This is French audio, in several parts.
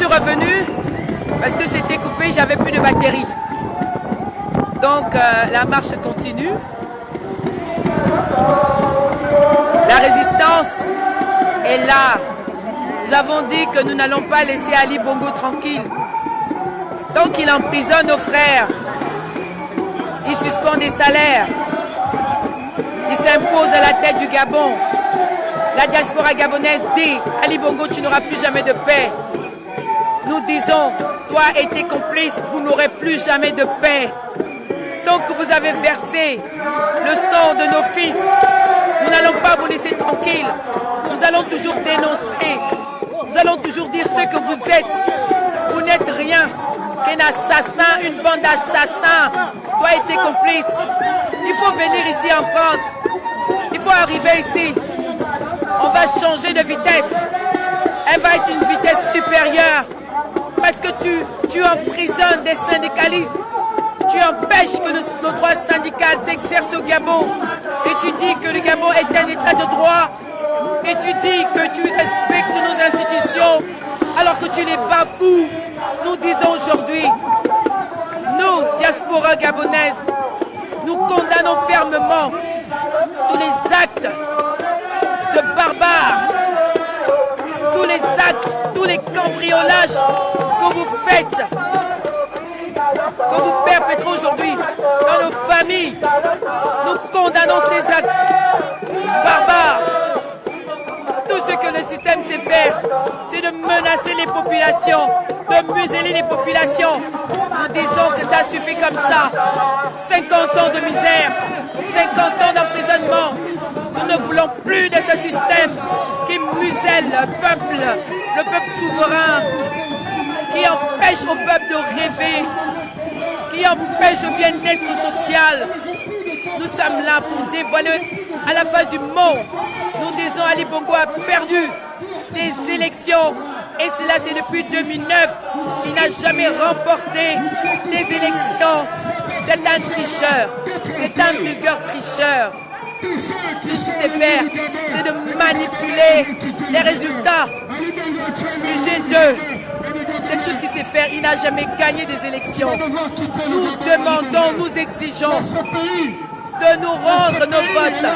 revenu parce que c'était coupé, j'avais plus de batterie. Donc la marche continue. La résistance est là. Nous avons dit que nous n'allons pas laisser Ali Bongo tranquille. Tant qu'il emprisonne nos frères, il suspend des salaires, il s'impose à la tête du Gabon. La diaspora gabonaise dit, Ali Bongo, tu n'auras plus jamais de paix. Nous disons, toi et tes complices, vous n'aurez plus jamais de paix. Tant que vous avez versé le sang de nos fils, nous n'allons pas vous laisser tranquille. Nous allons toujours dénoncer. Nous allons toujours dire ce que vous êtes. Vous n'êtes rien qu'un assassin, une bande d'assassins. Toi et tes complices. Il faut venir ici en France. Il faut arriver ici. On va changer de vitesse. Elle va être une vitesse supérieure. Parce que tu emprisonnes des syndicalistes. Tu empêches que nos droits syndicaux s'exercent au Gabon. Et tu dis que le Gabon est un état de droit. Et tu dis que tu respectes nos institutions alors que tu les bafoues. Nous disons aujourd'hui, nous, diaspora gabonaise, nous condamnons fermement tous les actes de barbares, tous les actes, tous les cambriolages que vous faites, que vous perpétrez aujourd'hui dans nos familles. Nous condamnons ces actes barbares. Tout ce que le système sait faire, c'est de menacer les populations, de museler les populations. Nous disons que ça suffit comme ça. 50 ans de misère, 50 ans d'emprisonnement. Nous ne voulons plus de ce système qui muselle le peuple souverain, qui empêche au peuple de rêver, qui empêche le bien-être social. Nous sommes là pour dévoiler à la face du monde. Nous disons Ali Bongo a perdu des élections et cela c'est depuis 2009. Il n'a jamais remporté des élections. C'est un tricheur, c'est un vulgaire tricheur. Tout ce qu'il sait faire, c'est de manipuler les résultats du G2. C'est tout ce qu'il sait faire. Il n'a jamais gagné des élections. Nous demandons, nous exigeons de nous rendre nos votes.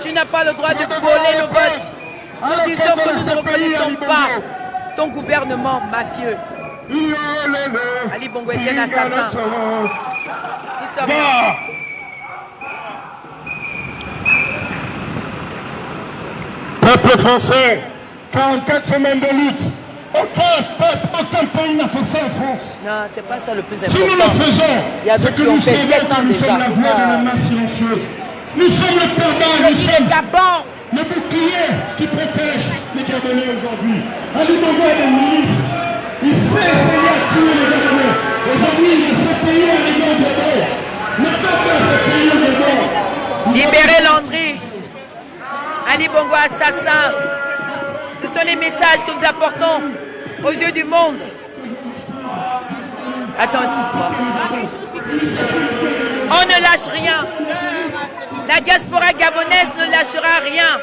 Tu n'as pas le droit de voler nos votes. Nous disons que nous ne reconnaissons pas ton gouvernement mafieux. Ali Bongo est un assassin. Nous sommes là. Peuple français, 44 semaines de lutte. Aucun pays n'a fait ça en France. Non, c'est pas ça le plus important. Si nous le faisons, il y a d'autres qui ont fait 7 ans nous déjà. sommes la voix de la masse silencieuse. Nous sommes le perdant, nous sommes le bouclier qui protège les Gabonais aujourd'hui. Ali Bongo est le ministre. Il sait essayer à tuer les Gabonais. Aujourd'hui, ce pays est arrivé au Gabon. Ne pas faire ce pays au Gabon. Libérez Landry. Ali Bongo assassin. Ce sont les messages que nous apportons aux yeux du monde. Attends, excuse-moi. On ne lâche rien. La diaspora gabonaise ne lâchera rien.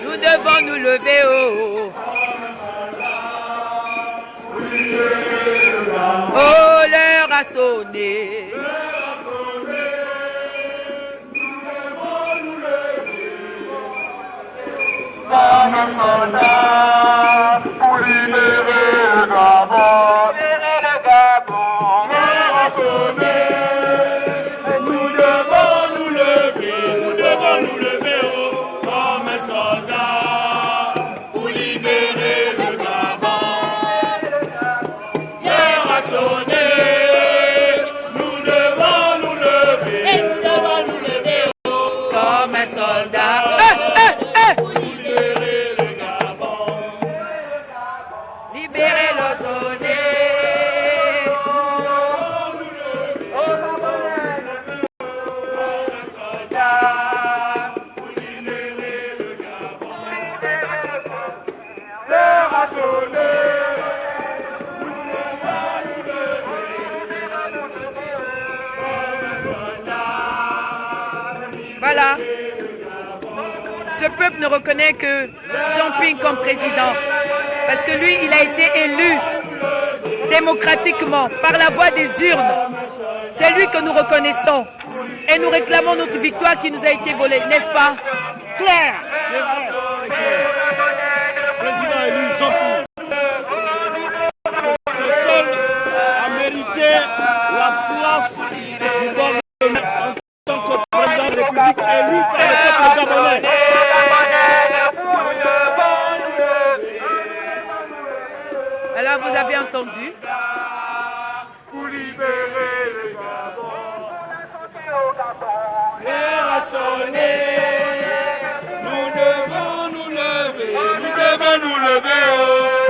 Nous devons nous lever haut. Oh, l'heure a sonné. Comme un soldat pour libérer le Gabon. Libérer le Gabon. L'heure a sonné. Nous devons nous lever haut comme un soldat pour libérer le Gabon. L'heure a sonné. Nous devons nous lever haut comme un soldat. Libérez l'ozone. L'heure a sonné. Voilà. ce peuple ne reconnaît que Jean Ping comme président. Parce que lui, il a été élu démocratiquement par la voie des urnes. C'est lui que nous reconnaissons. Et nous réclamons notre victoire qui nous a été volée, n'est-ce pas? Claire. C'est vrai, c'est clair. Président élu Jean Ping. C'est le seul à mériter la place du gouvernement en tant que président de la République élu par le peuple gabonais. Alors vous avez entendu? Pour libérer le Gabon, l'heure a sonné. Nous devons nous lever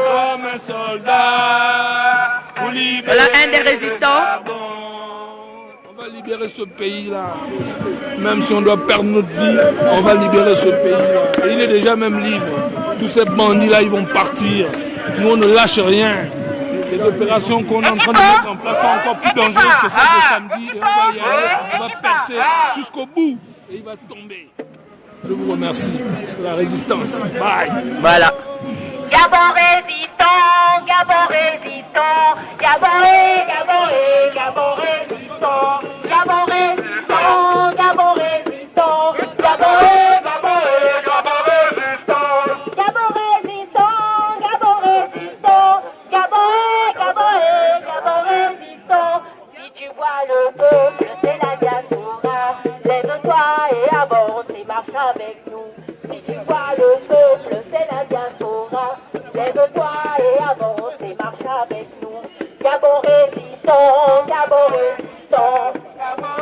comme un soldat pour libérer. Voilà un des résistants. On va libérer ce pays-là. Même si on doit perdre notre vie, on va libérer ce pays-là. Et il est déjà même libre. Tous ces bandits-là, ils vont partir. Nous, on ne lâche rien. Les opérations qu'on est en train de mettre en place sont encore plus dangereuses que celles de samedi. Et on va y aller, on va percer jusqu'au bout. Et il va tomber. Je vous remercie pour la résistance. Bye. Voilà. Gabon résistant, Gabon résistant, Gabon Gabon résistant, Gabon résistant, Gabon résistant, Gabon Gabon résistant, Gabon résistant, Gabon résistant, Gabon résistant. Si tu vois le peuple, c'est la diaspora. Lève-toi et avance et marche avec nous. Si tu vois le peuple, c'est la diaspora. Lève-toi et avance et marche avec nous. Gabon résistant, Gabon résistant. Gabon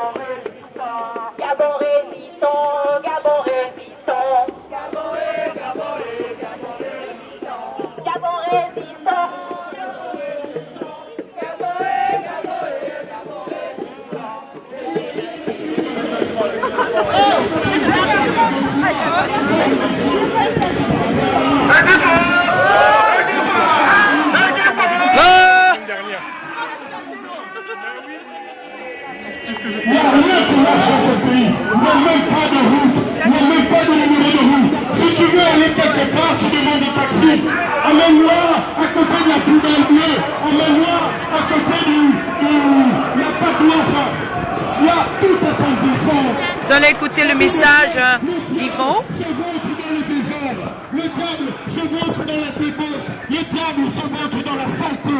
résistant. Gabon résistant, Gabon résistant. Gabon résistant. Gabon résistant. Il n'y a rien qui marche dans ce pays. Il n'y a même pas de route. Il n'y a même pas de numéro de route. Si tu veux aller quelque part, tu demandes un taxi. Emmène-moi à côté de la poubelle bleue. Emmène-moi à côté de la pâte d'enfant. Il y a tout est en défense. Vous allez écouter le message d'Yvon. Le diable se vautre dans la débauche. Le diable se vautre dans la santé.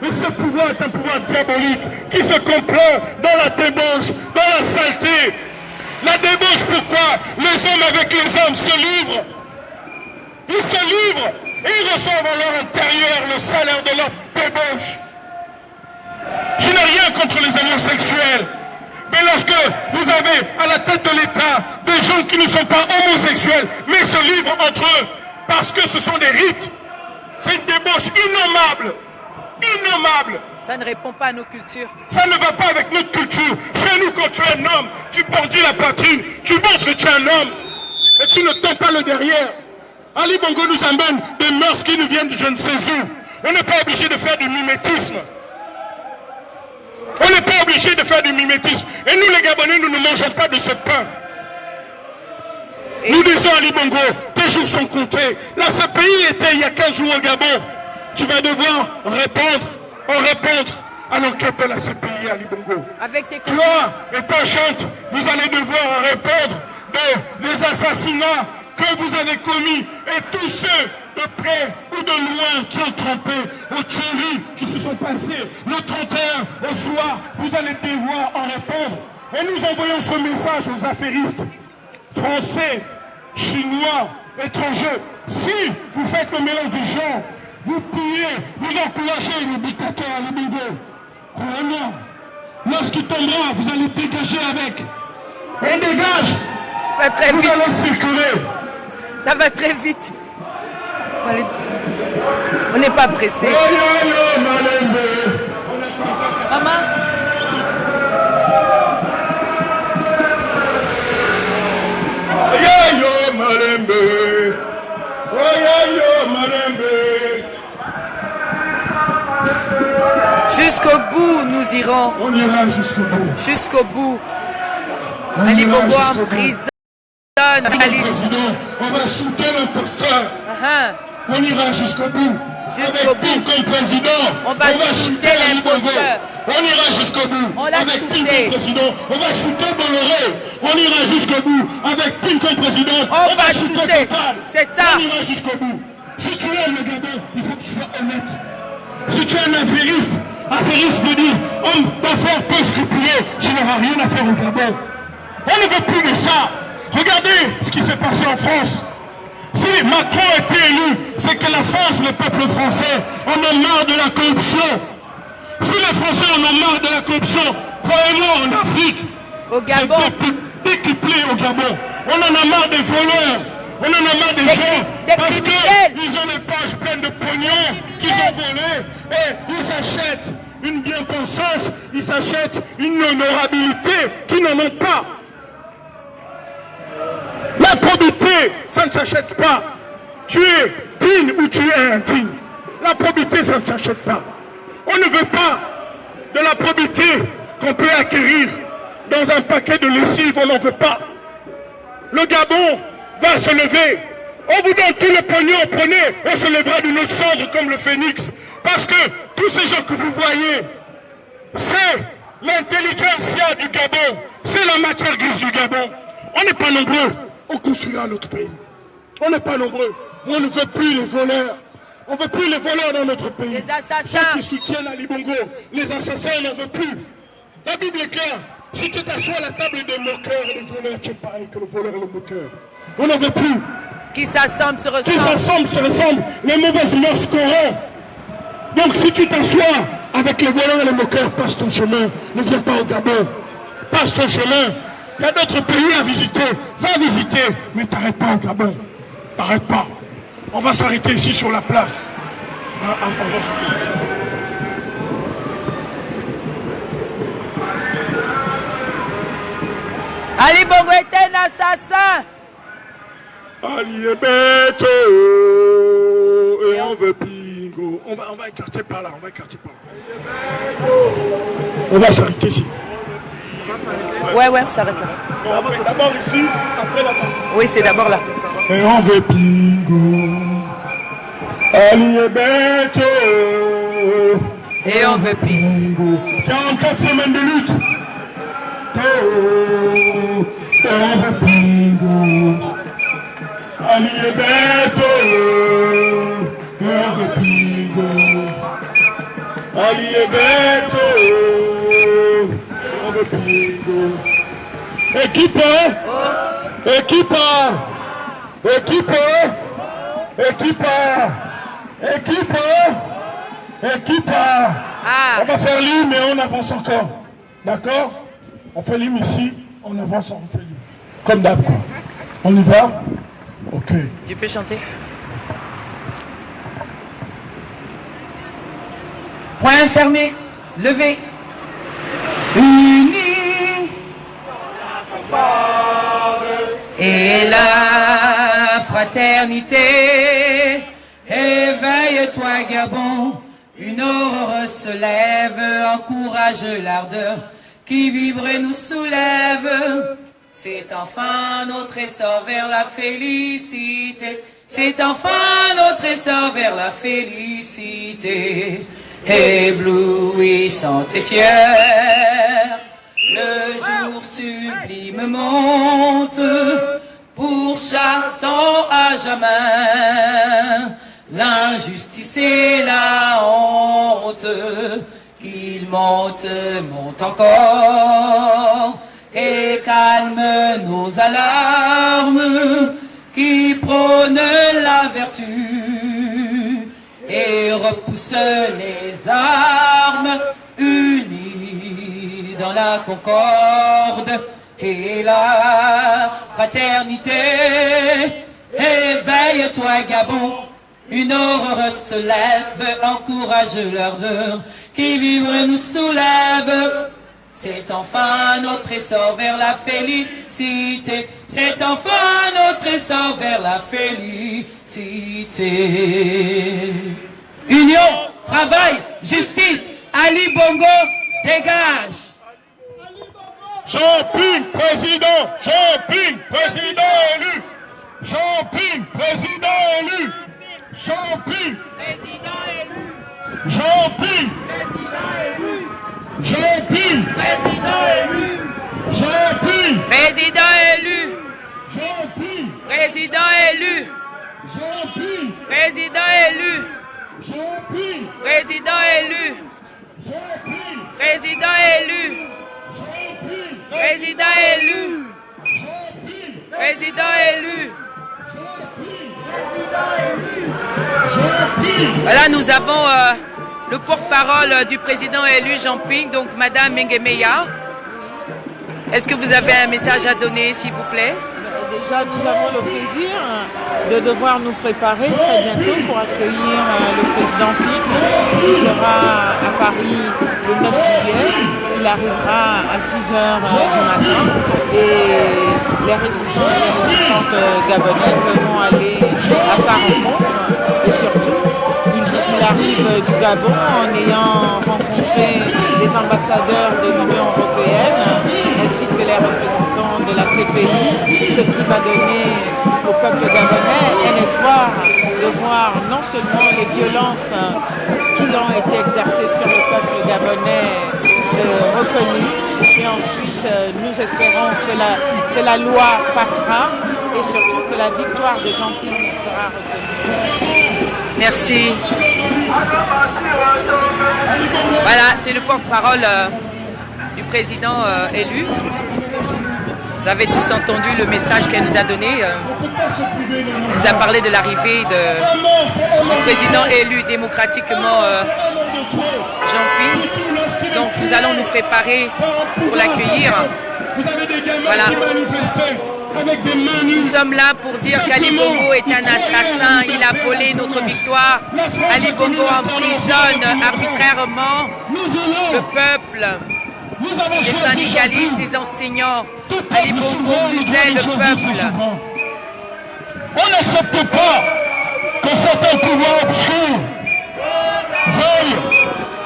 Et ce pouvoir est un pouvoir diabolique qui se complaît dans la débauche, dans la saleté. La débauche, pourquoi? Les hommes avec les hommes se livrent. Ils se livrent et ils reçoivent à leur intérieur le salaire de leur débauche. Je n'ai rien contre les alliances sexuelles. Mais lorsque vous avez à la tête de l'État des gens qui ne sont pas homosexuels, mais se livrent entre eux, parce que ce sont des rites, c'est une débauche innommable. Innommable. Ça ne répond pas à nos cultures. Ça ne va pas avec notre culture. Chez nous, quand tu es un homme, tu bandis la poitrine, tu montres que tu es un homme, et tu ne tends pas le derrière. Ali Bongo nous amène des mœurs qui nous viennent de je ne sais où. On n'est pas obligé de faire du mimétisme. On n'est pas obligé de faire du mimétisme. Et nous, les Gabonais, nous ne mangeons pas de ce pain. Nous disons à Ali Bongo, tes jours sont comptés. Là, ce pays était il y a 15 jours au Gabon. Tu vas devoir répondre à l'enquête de la CPI, Ali Bongo. Avec tes Toi et ta chante, vous allez devoir répondre des assassinats que vous avez commis et tous ceux de près ou de loin qui ont trompé aux tueries qui se sont passées le 31 au soir, vous allez devoir en répondre. Et nous envoyons ce message aux affairistes français, chinois, étrangers. Si vous faites le mélange du genre, vous pillez, vous encouragez le dictateur Ali Bongo. Croyez-moi, lorsqu'il tombera, vous allez dégager avec. On dégage. Ça va très Vous vite. allez circuler. Ça va très vite. On n'est pas pressé. Maman. Jusqu'au bout, nous irons. On ira jusqu'au bout. Jusqu'au bout. On Ali ira Bongo en jusqu'au bout. prison. président, on va shooter l'imposteur. On ira jusqu'au bout. Avec Pink comme président, on va shooter l'imposteur. On ira jusqu'au bout. Avec Pink comme président, on va shooter Bolloré. On ira jusqu'au bout. Avec Pink comme président, on va shooter. C'est ça. On ira jusqu'au bout. Si tu aimes le Gabon, il faut que tu sois honnête. Si tu es un affairiste veut dire homme d'affaires peu scrupuleux, tu n'auras rien à faire au Gabon. On ne veut plus de ça. Regardez ce qui s'est passé en France. Si Macron était élu, c'est que la France, le peuple français, en a marre de la corruption. Si les Français en ont marre de la corruption, croyez-moi, en Afrique, au Gabon, c'est décuplé au Gabon. On en a marre des voleurs. On en a marre des gens parce qu'ils ont les poches pleines de pognon qu'ils ont volé et ils s'achètent une bien-pensance, ils s'achètent une honorabilité qu'ils n'en ont pas. La probité, ça ne s'achète pas. Tu es digne ou tu es indigne. La probité, ça ne s'achète pas. On ne veut pas de la probité qu'on peut acquérir dans un paquet de lessive, on n'en veut pas. Le Gabon va se lever. On vous donne tout le pognon, prenez, on se lèvera d'une autre cendre comme le phénix. Parce que tous ces gens que vous voyez, c'est l'intelligentsia du Gabon, c'est la matière grise du Gabon. On n'est pas nombreux, on construira notre pays. On n'est pas nombreux, on ne veut plus les voleurs. On ne veut plus les voleurs dans notre pays. Les assassins. Ceux qui soutiennent Ali Bongo, les assassins, on n'en veut plus. La Bible est claire. Si tu t'assois à la table des moqueurs et des voleurs, tu es pareil que le voleur et le moqueur. On n'en veut plus. Qui s'assemblent se ressemblent. Qui s'assemblent se ressemblent. Les mauvaises mœurs corrompent. Donc si tu t'assois avec les voleurs et les moqueurs, passe ton chemin. Ne viens pas au Gabon. Passe ton chemin. Il y a d'autres pays à visiter. Va visiter. Mais t'arrête pas au Gabon. T'arrête pas. On va s'arrêter ici sur la place. On va s'arrêter. Ali Bongo est un assassin. Ali est bête. Et on veut pingo. On va écarter par là. On va écarter par là. On va s'arrêter ici. Ouais, on s'arrête là. D'abord ici, après là-bas. Oui, c'est d'abord là. Et on veut pingo. Ali est bête. Et on veut pingo. 44 semaines de lutte. Et on veut pingo. Ali est bête. Et on veut pingo. Ali est bête. Et on veut pingo. Équipe. Équipe. Équipe. Équipe. Équipe. Équipe. On va faire l'hymne mais on avance encore. D'accord? On fait l'hymne ici, on avance, on fait l'hymne. Comme d'hab quoi. On y va? Ok. Tu peux chanter? Point fermé, levé, unis. Et la fraternité. Éveille-toi Gabon, une aurore se lève, encourage l'ardeur qui vibre et nous soulève. C'est enfin notre essor vers la félicité. C'est enfin notre essor vers la félicité. Éblouissant et fier, le jour sublime monte, pourchassant à jamais l'injustice et la honte. Qu'il monte encore et calme nos alarmes, qui prône la vertu et repousse les armes, unis dans la concorde et la fraternité. Éveille-toi Gabon, une aurore se lève, encourage l'ardeur qui vibre et nous soulève. C'est enfin notre essor vers la félicité. C'est enfin notre essor vers la félicité. Union, travail, justice, Ali Bongo, dégage. Jean-Ping, président, Jean-Ping, président. Président élu. Président élu. Président élu. Voilà, nous avons le porte-parole du président élu Jean Ping, donc Madame Mengemeya. Est-ce que vous avez un message à donner, s'il vous plaît? Déjà, nous avons le plaisir de devoir nous préparer très bientôt pour accueillir le président Ping qui sera à Paris le 9 juillet. Il arrivera à 6 h du matin et les résistants et les résistantes gabonaises vont aller à sa rencontre. Et surtout, il arrive du Gabon en ayant rencontré les ambassadeurs de l'Union européenne ainsi que les représentants de la CPI, ce qui va donner au peuple gabonais un espoir de voir non seulement les violences qui ont été exercées sur le peuple gabonais reconnues, mais ensuite nous espérons que la loi passera et surtout que la victoire de Jean Ping sera reconnue. Merci. Voilà, c'est le porte-parole du président élu. Vous avez tous entendu le message qu'elle nous a donné. Elle nous a parlé de l'arrivée du président élu démocratiquement Jean Ping. Donc nous allons nous préparer pour l'accueillir. Voilà. Nous sommes là pour dire qu'Ali Bongo est un assassin. Il a volé notre victoire. Ali Bongo emprisonne arbitrairement le peuple, les syndicalistes, les enseignants. Ali Bongo muselle le peuple. On n'accepte pas que certains pouvoirs obscurs veuillent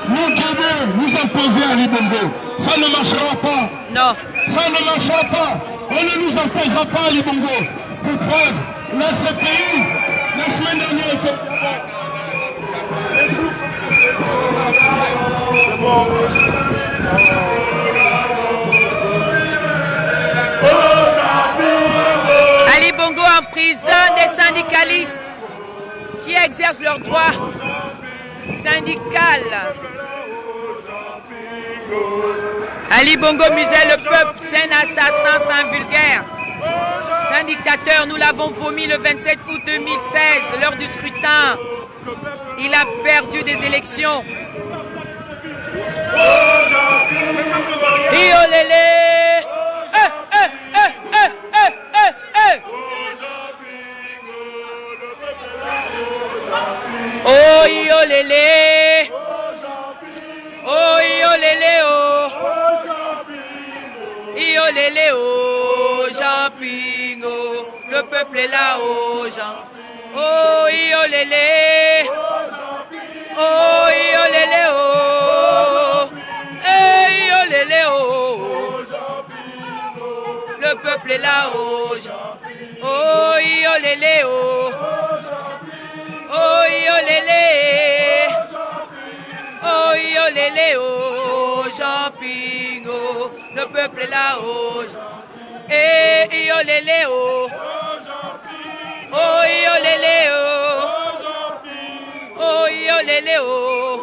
nous guider, nous imposer Ali Bongo. Ça ne marchera pas. Non. Ça ne marchera pas. On ne nous imposera pas Ali Bongo. Pour preuve, la CPI, la semaine dernière était... Ali Bongo emprisonne des syndicalistes qui exercent leurs droits syndicaux. Ali Bongo muselle le peuple, c'est un assassin, c'est un vulgaire. C'est un dictateur, nous l'avons vomi le 27 août 2016, lors du scrutin. Il a perdu des élections. Iolélé! Oh iolélé! Oh iolélé oh! Iolélé oh! Jean Ping oh! Le peuple est là oh Jean! Oh iolélé! Oh iolélé oh! Eh iolélé oh! Le peuple est là oh Jean! Oh iolélé oh! Oh iolélé! Oh iolélé oh! Jean Ping oh! Le peuple est là oh Jean! Eh iolélé oh! Oh iolélé oh! Oh iolélé oh!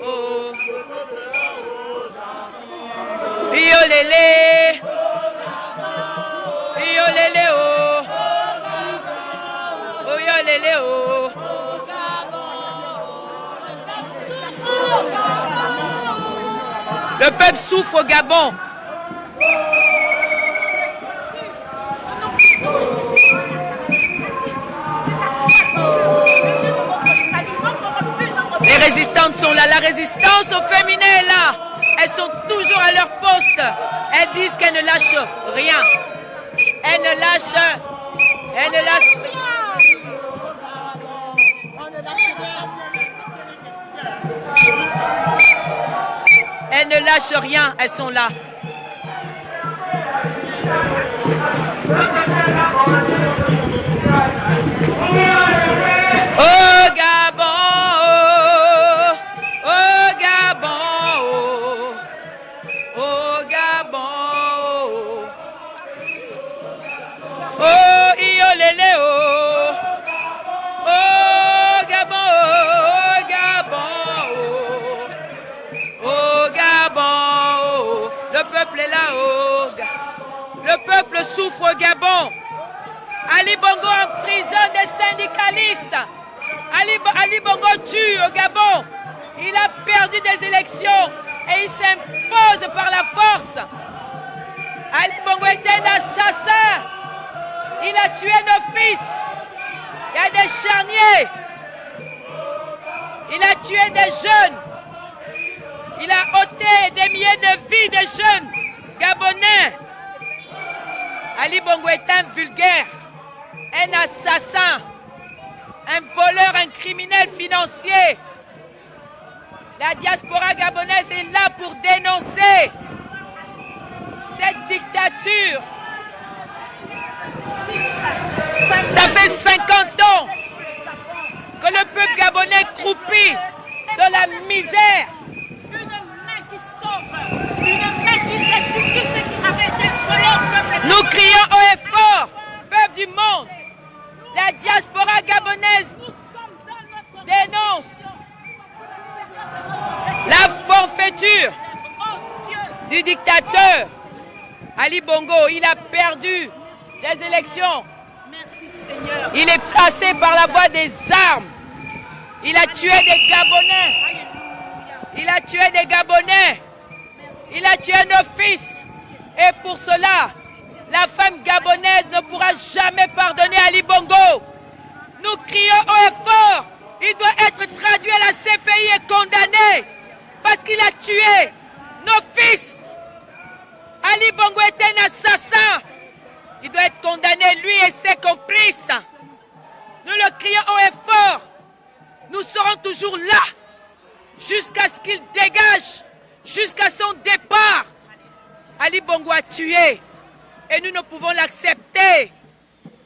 Oh iolélé! Iolélé oh! Oh iolélé oh! Le peuple souffre au Gabon. Les résistantes sont là. La résistance au féminin est là. Elles sont toujours à leur poste. Elles disent qu'elles ne lâchent rien. Elles ne lâchent rien. Elles ne lâchent rien, elles sont là. Au Gabon, au Gabon, au Gabon, oh iolélé oh, au Gabon, au Gabon, oh. peuple souffre au Gabon. Ali Bongo emprisonne des syndicalistes. Ali Bongo tue au Gabon. Il a perdu des élections et il s'impose par la force. Ali Bongo est un assassin. Il a tué nos fils. Il y a des charniers. Il a tué des jeunes. Il a ôté des milliers de vies des jeunes Gabonais. Ali Bongo est un vulgaire, un assassin, un voleur, un criminel financier. La diaspora gabonaise est là pour dénoncer cette dictature. Ça fait 50 ans que le peuple gabonais croupit dans la misère. Une main qui sauve, une main qui restitue ce qui avait été volé au peuple. Nous crions haut et fort, peuple du monde. La diaspora gabonaise dénonce la forfaiture du dictateur Ali Bongo. Il a perdu les élections. Merci Seigneur. Il est passé par la voie des armes. Il a tué des Gabonais. Il a tué des Gabonais. Il a tué nos fils. Et pour cela, la femme gabonaise ne pourra jamais pardonner Ali Bongo. Nous crions haut et fort. Il doit être traduit à la CPI et condamné parce qu'il a tué nos fils. Ali Bongo est un assassin. Il doit être condamné, lui et ses complices. Nous le crions haut et fort. Nous serons toujours là jusqu'à ce qu'il dégage, jusqu'à son départ. Ali Bongo a tué et nous ne pouvons l'accepter.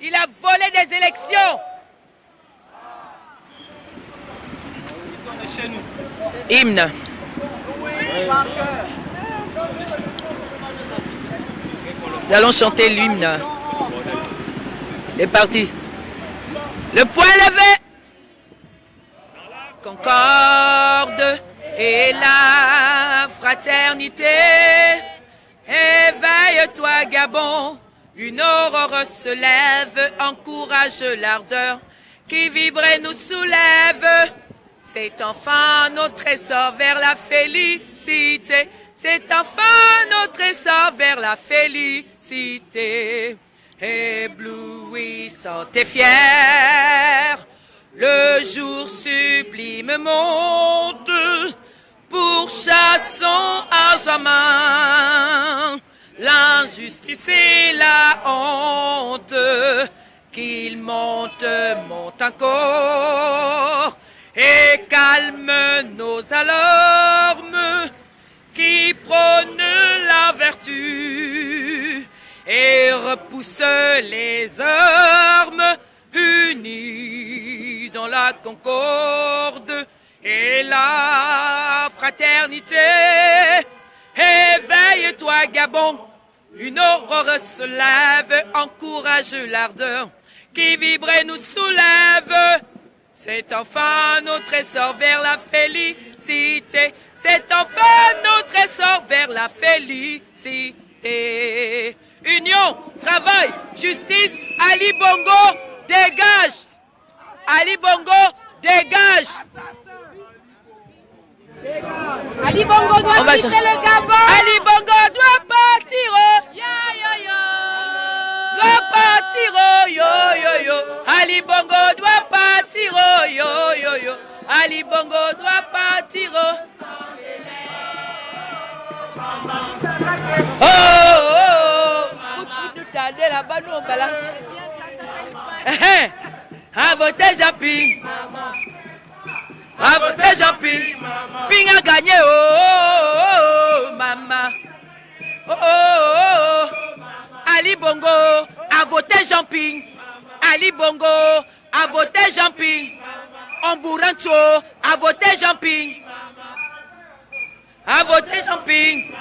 Il a volé des élections. Hymne. Nous allons chanter l'hymne. C'est parti. Le poing levé. Concorde et la fraternité. Éveille-toi, Gabon. Une aurore se lève, encourage l'ardeur qui vibre et nous soulève. C'est enfin notre essor vers la félicité. C'est enfin notre essor vers la félicité. Éblouissant et fier, le jour sublime monte. Pourchassons à jamais l'injustice et la honte. Qu'il monte, monte encore. Et calme nos alarmes qui prônent la vertu et repousse les armes unies dans la concorde et la fraternité. Éveille-toi, Gabon, une aurore se lève, encourage l'ardeur qui vibre et nous soulève. C'est enfin notre essor vers la félicité. C'est enfin notre essor vers la félicité. Union, travail, justice, Ali Bongo, dégage. Ali Bongo, dégage. Ali Bongo doit quitter le Gabon. Ali Bongo doit partir. Doit partir, yo yo yo. Ali Bongo doit partir, yo yo yo. Ali Bongo doit partir. Oh oh oh. Vous tardez là-bas, nous on balance. À voter Jean-Ping. À voter Jean-Ping. Ping a gagné, oh oh oh, maman. Oh oh oh. Ali Bongo a voté Jean-Ping. Ali Bongo a voté Jean-Ping. Omburancho a voté Jean-Ping. A voté Jean-Ping.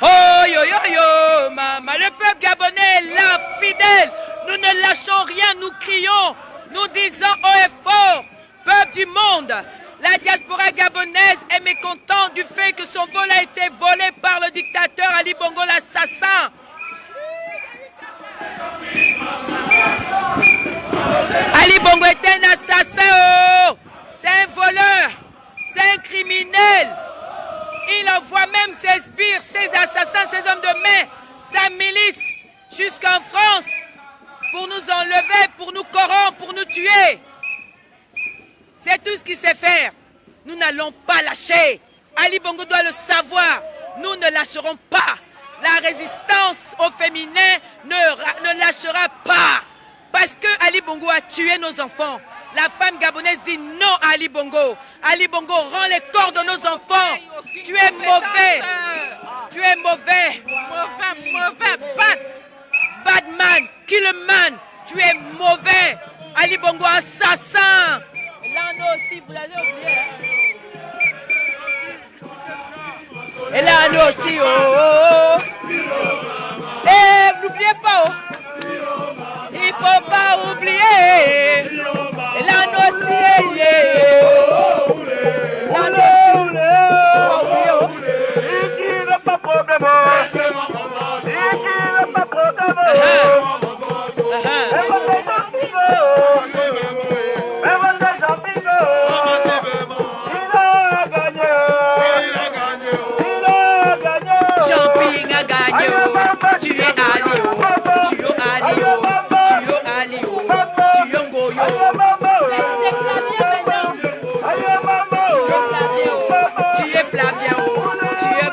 Oh yo yo yo, maman. Le peuple gabonais est là, fidèle. Nous ne lâchons rien, nous crions. Nous disons haut et fort, peuple du monde. La diaspora gabonaise est mécontente du fait que son vol a été volé par le dictateur Ali Bongo l'assassin. Bongo est un assassin, oh. C'est un voleur, c'est un criminel. Il envoie même ses sbires, ses assassins, ses hommes de main, sa milice jusqu'en France pour nous enlever, pour nous corrompre, pour nous tuer. C'est tout ce qu'il sait faire. Nous n'allons pas lâcher. Ali Bongo doit le savoir. Nous ne lâcherons pas. La résistance au féminin ne lâchera pas. Parce que Ali Bongo a tué nos enfants. La femme gabonaise dit non à Ali Bongo. Ali Bongo rend les corps de nos enfants. Tu es mauvais. Tu es mauvais. Mauvais. Badman, killman. Tu es mauvais. Ali Bongo assassin. Là, nous aussi, vous l'avez oublié. Et là, nous aussi, oh. Et n'oubliez pas, oh. Il faut pas oublier. Et là, nous aussi, là, nous aussi. Il n'a pas problème. Il n'a pas problème. Tu es Alio, tu es Alio, tu es Alio, tu es Ngoyo. Tu es Flavien, tu es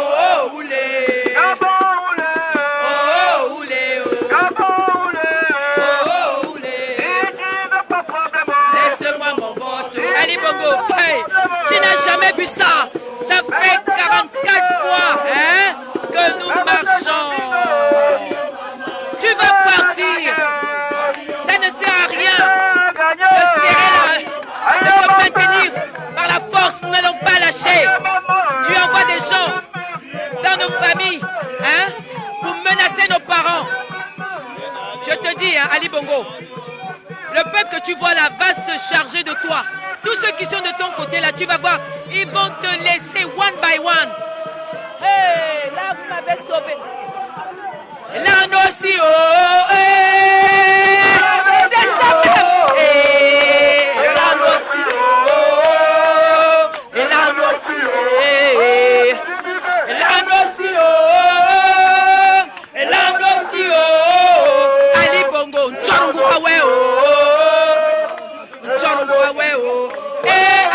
oh, oulé. Oh, oulé. Oh, oulé. Laisse-moi mon vote. Ali Bongo, hey, tu n'as jamais vu ça. Ça fait 44 fois hein, que nous marchons. Tu vas partir. Ça ne sert à rien de serrer de te maintenir par la force. Nous n'allons pas lâcher. Tu envoies des gens dans nos familles hein, pour menacer nos parents. Je te dis, hein, Ali Bongo, le peuple que tu vois là va se charger de toi. Tous ceux qui sont de ton côté là, tu vas voir, ils vont te laisser one by one. Hey, là vous m'avez sauvé. Et là nous aussi, oh, hey, c'est ça même. Hey, et là nous aussi, oh, et là nous aussi, hey, et là nous aussi, oh, et là nous aussi, oh, Ali Bongo, Nchorungu awe, oh, Nchorungu awe, oh.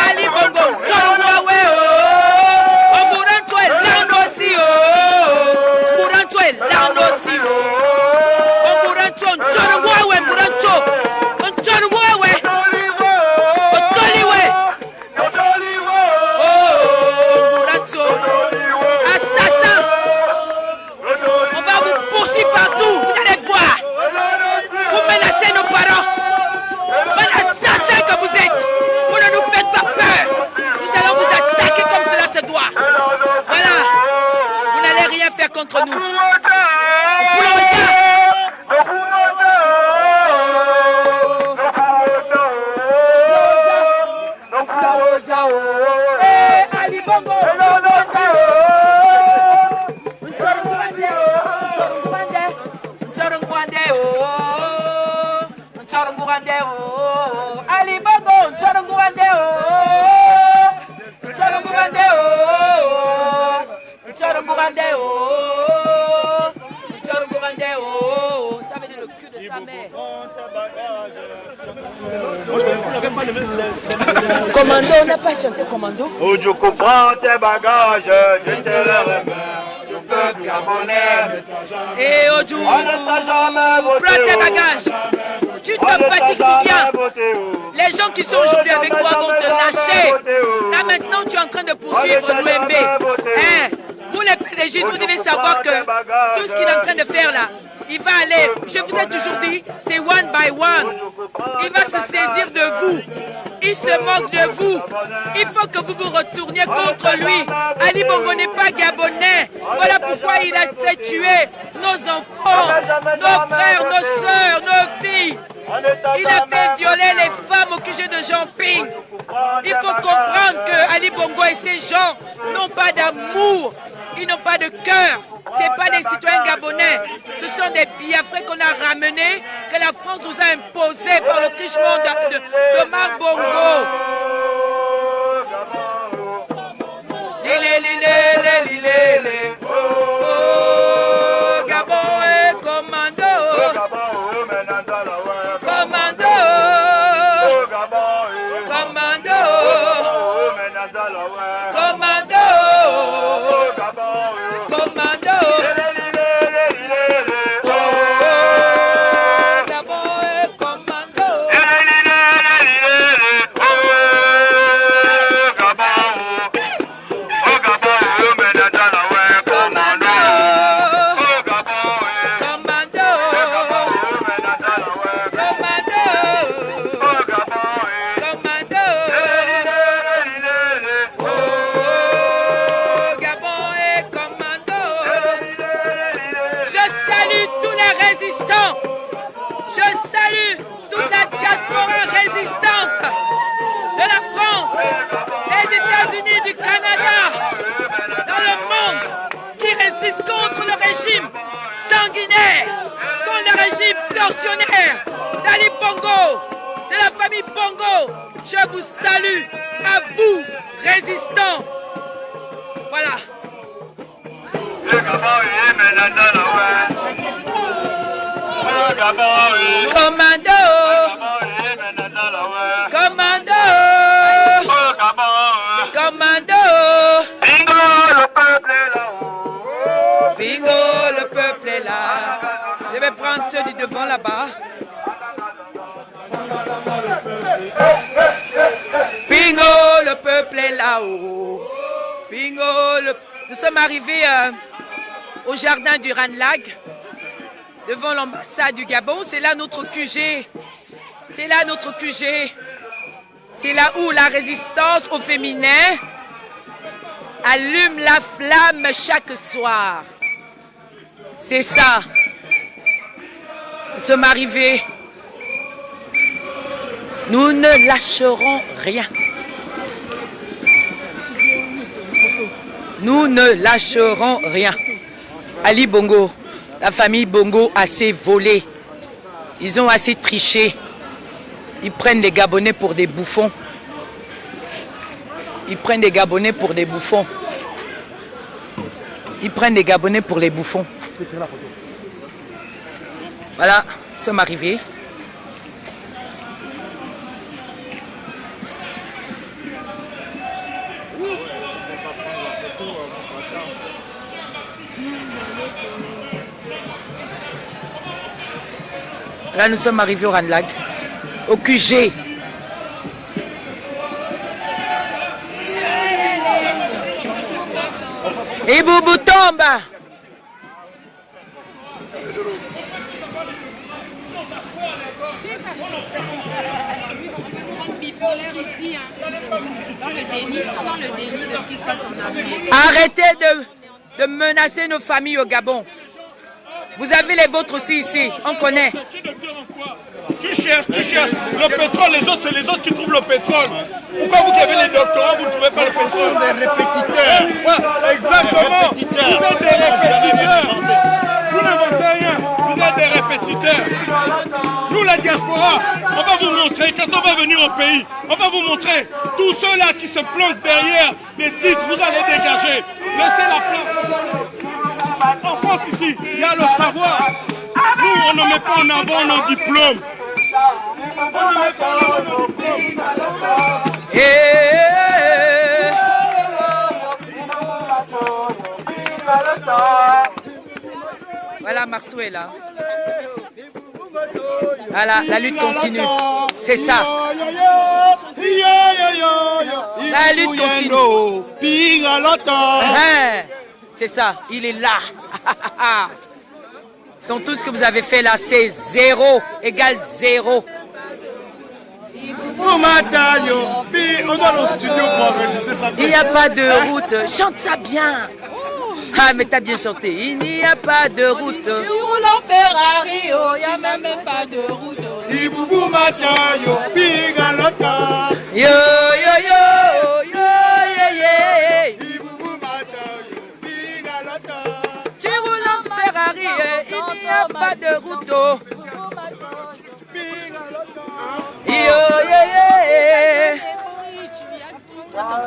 Ali Bongo, Nchorungu awe, oh, Muranto est là aussi, oh, Muranto est là aussi, oh, Muranto, Nchorungu awe, Muranto, Nchorungu awe, Otoliwe, oh, Muranto, assassin, on va vous poursuivre partout, vous allez voir, vous menacez nos parents, bon assassin que vous êtes. Vous ne nous faites pas peur. Nous allons vous attaquer comme cela se doit. Voilà. Vous n'allez rien faire contre nous. Ali Bongo. Ali Bongo, Nchorungu Wande, Nchorungu Wande, Nchorungu Wande, Nchorungu Wande, ça veut dire le cul de sa mère. Commando, on n'a pas chanté Commando. Où tu comprends tes bagages, je te les remets. Le peuple gabonais. Et Oju, prends tes bagages. Tu te fatigues pour rien. Les gens qui sont aujourd'hui avec toi vont te lâcher. Là maintenant tu es en train de poursuivre l'UMB. Hein? Vous les PDG, vous devez savoir que tout ce qu'il est en train de faire là, il va aller, je vous ai toujours dit, c'est one by one. Il va se saisir de vous. Il se moque de vous. Il faut que vous vous retourniez contre lui. Ali Bongo n'est pas gabonais. Voilà pourquoi il a fait tuer nos enfants, nos frères, nos sœurs, nos filles. Il a fait violer les femmes au QG de Jean-Ping. Il faut comprendre que Ali Bongo et ces gens n'ont pas d'amour. Ils n'ont pas de cœur. Ce pas des citoyens gabonais. Ce sont des Biafrais qu'on a ramenés, que la France nous a imposés par le trichement de Marc Bongo. Oh, Gabon est commando. Commando. Commando. Commando. Commando. Gabon est commando. Du Canada, dans le monde, qui résiste contre le régime sanguinaire, contre le régime tortionnaire d'Ali Bongo, de la famille Bongo. Je vous salue, à vous, résistants. Voilà. Commando. Commando. Commando. Bingo, le peuple est là. Bingo, le peuple est là. Je vais prendre ceux du devant là-bas. Bingo, le peuple est là-haut. Bingo, nous sommes arrivés au jardin du Ranlag, devant l'ambassade du Gabon. C'est là notre QG. C'est là notre QG. C'est là où la résistance au féminin allume la flamme chaque soir. C'est ça. Nous sommes arrivés. Nous ne lâcherons rien. Nous ne lâcherons rien. Ali Bongo, la famille Bongo a assez volé. Ils ont assez triché. Ils prennent les Gabonais pour des bouffons. Ils prennent des Gabonais pour des bouffons. Ils prennent des Gabonais pour les bouffons. Voilà, nous sommes arrivés. Là, nous sommes arrivés au Ranlag, au QG. Et Boubou tombe. Arrêtez de menacer nos familles au Gabon. Vous avez les vôtres aussi ici, on connaît. Tu cherches le pétrole, les autres, c'est les autres qui trouvent le pétrole. Pourquoi vous qui avez les doctorats, vous ne trouvez pas le pétrole? Des répétiteurs. Ouais, exactement. Vous êtes des répétiteurs. Vous n'inventez rien. Vous êtes des répétiteurs. Nous, la diaspora, on va vous montrer, quand on va venir au pays, on va vous montrer tous ceux-là qui se planquent derrière des titres, vous allez dégager. Laissez la place. En France, ici, il y a le savoir. Nous, on ne met pas en avant nos diplômes. On ne met pas en avant nos diplômes. Voilà, Marceau est là. Voilà, la lutte continue. C'est ça. La lutte continue. C'est ça, il est là. Donc tout ce que vous avez fait là, c'est 0 égale 0. Il n'y a pas de route. Chante ça bien. Ah, mais t'as bien chanté. Il n'y a pas de route. Tu roules en Ferrari, il n'y a même pas de route. Yo, yo, yo, yo, yo, yo. Tu roules Il n'y a pas de route.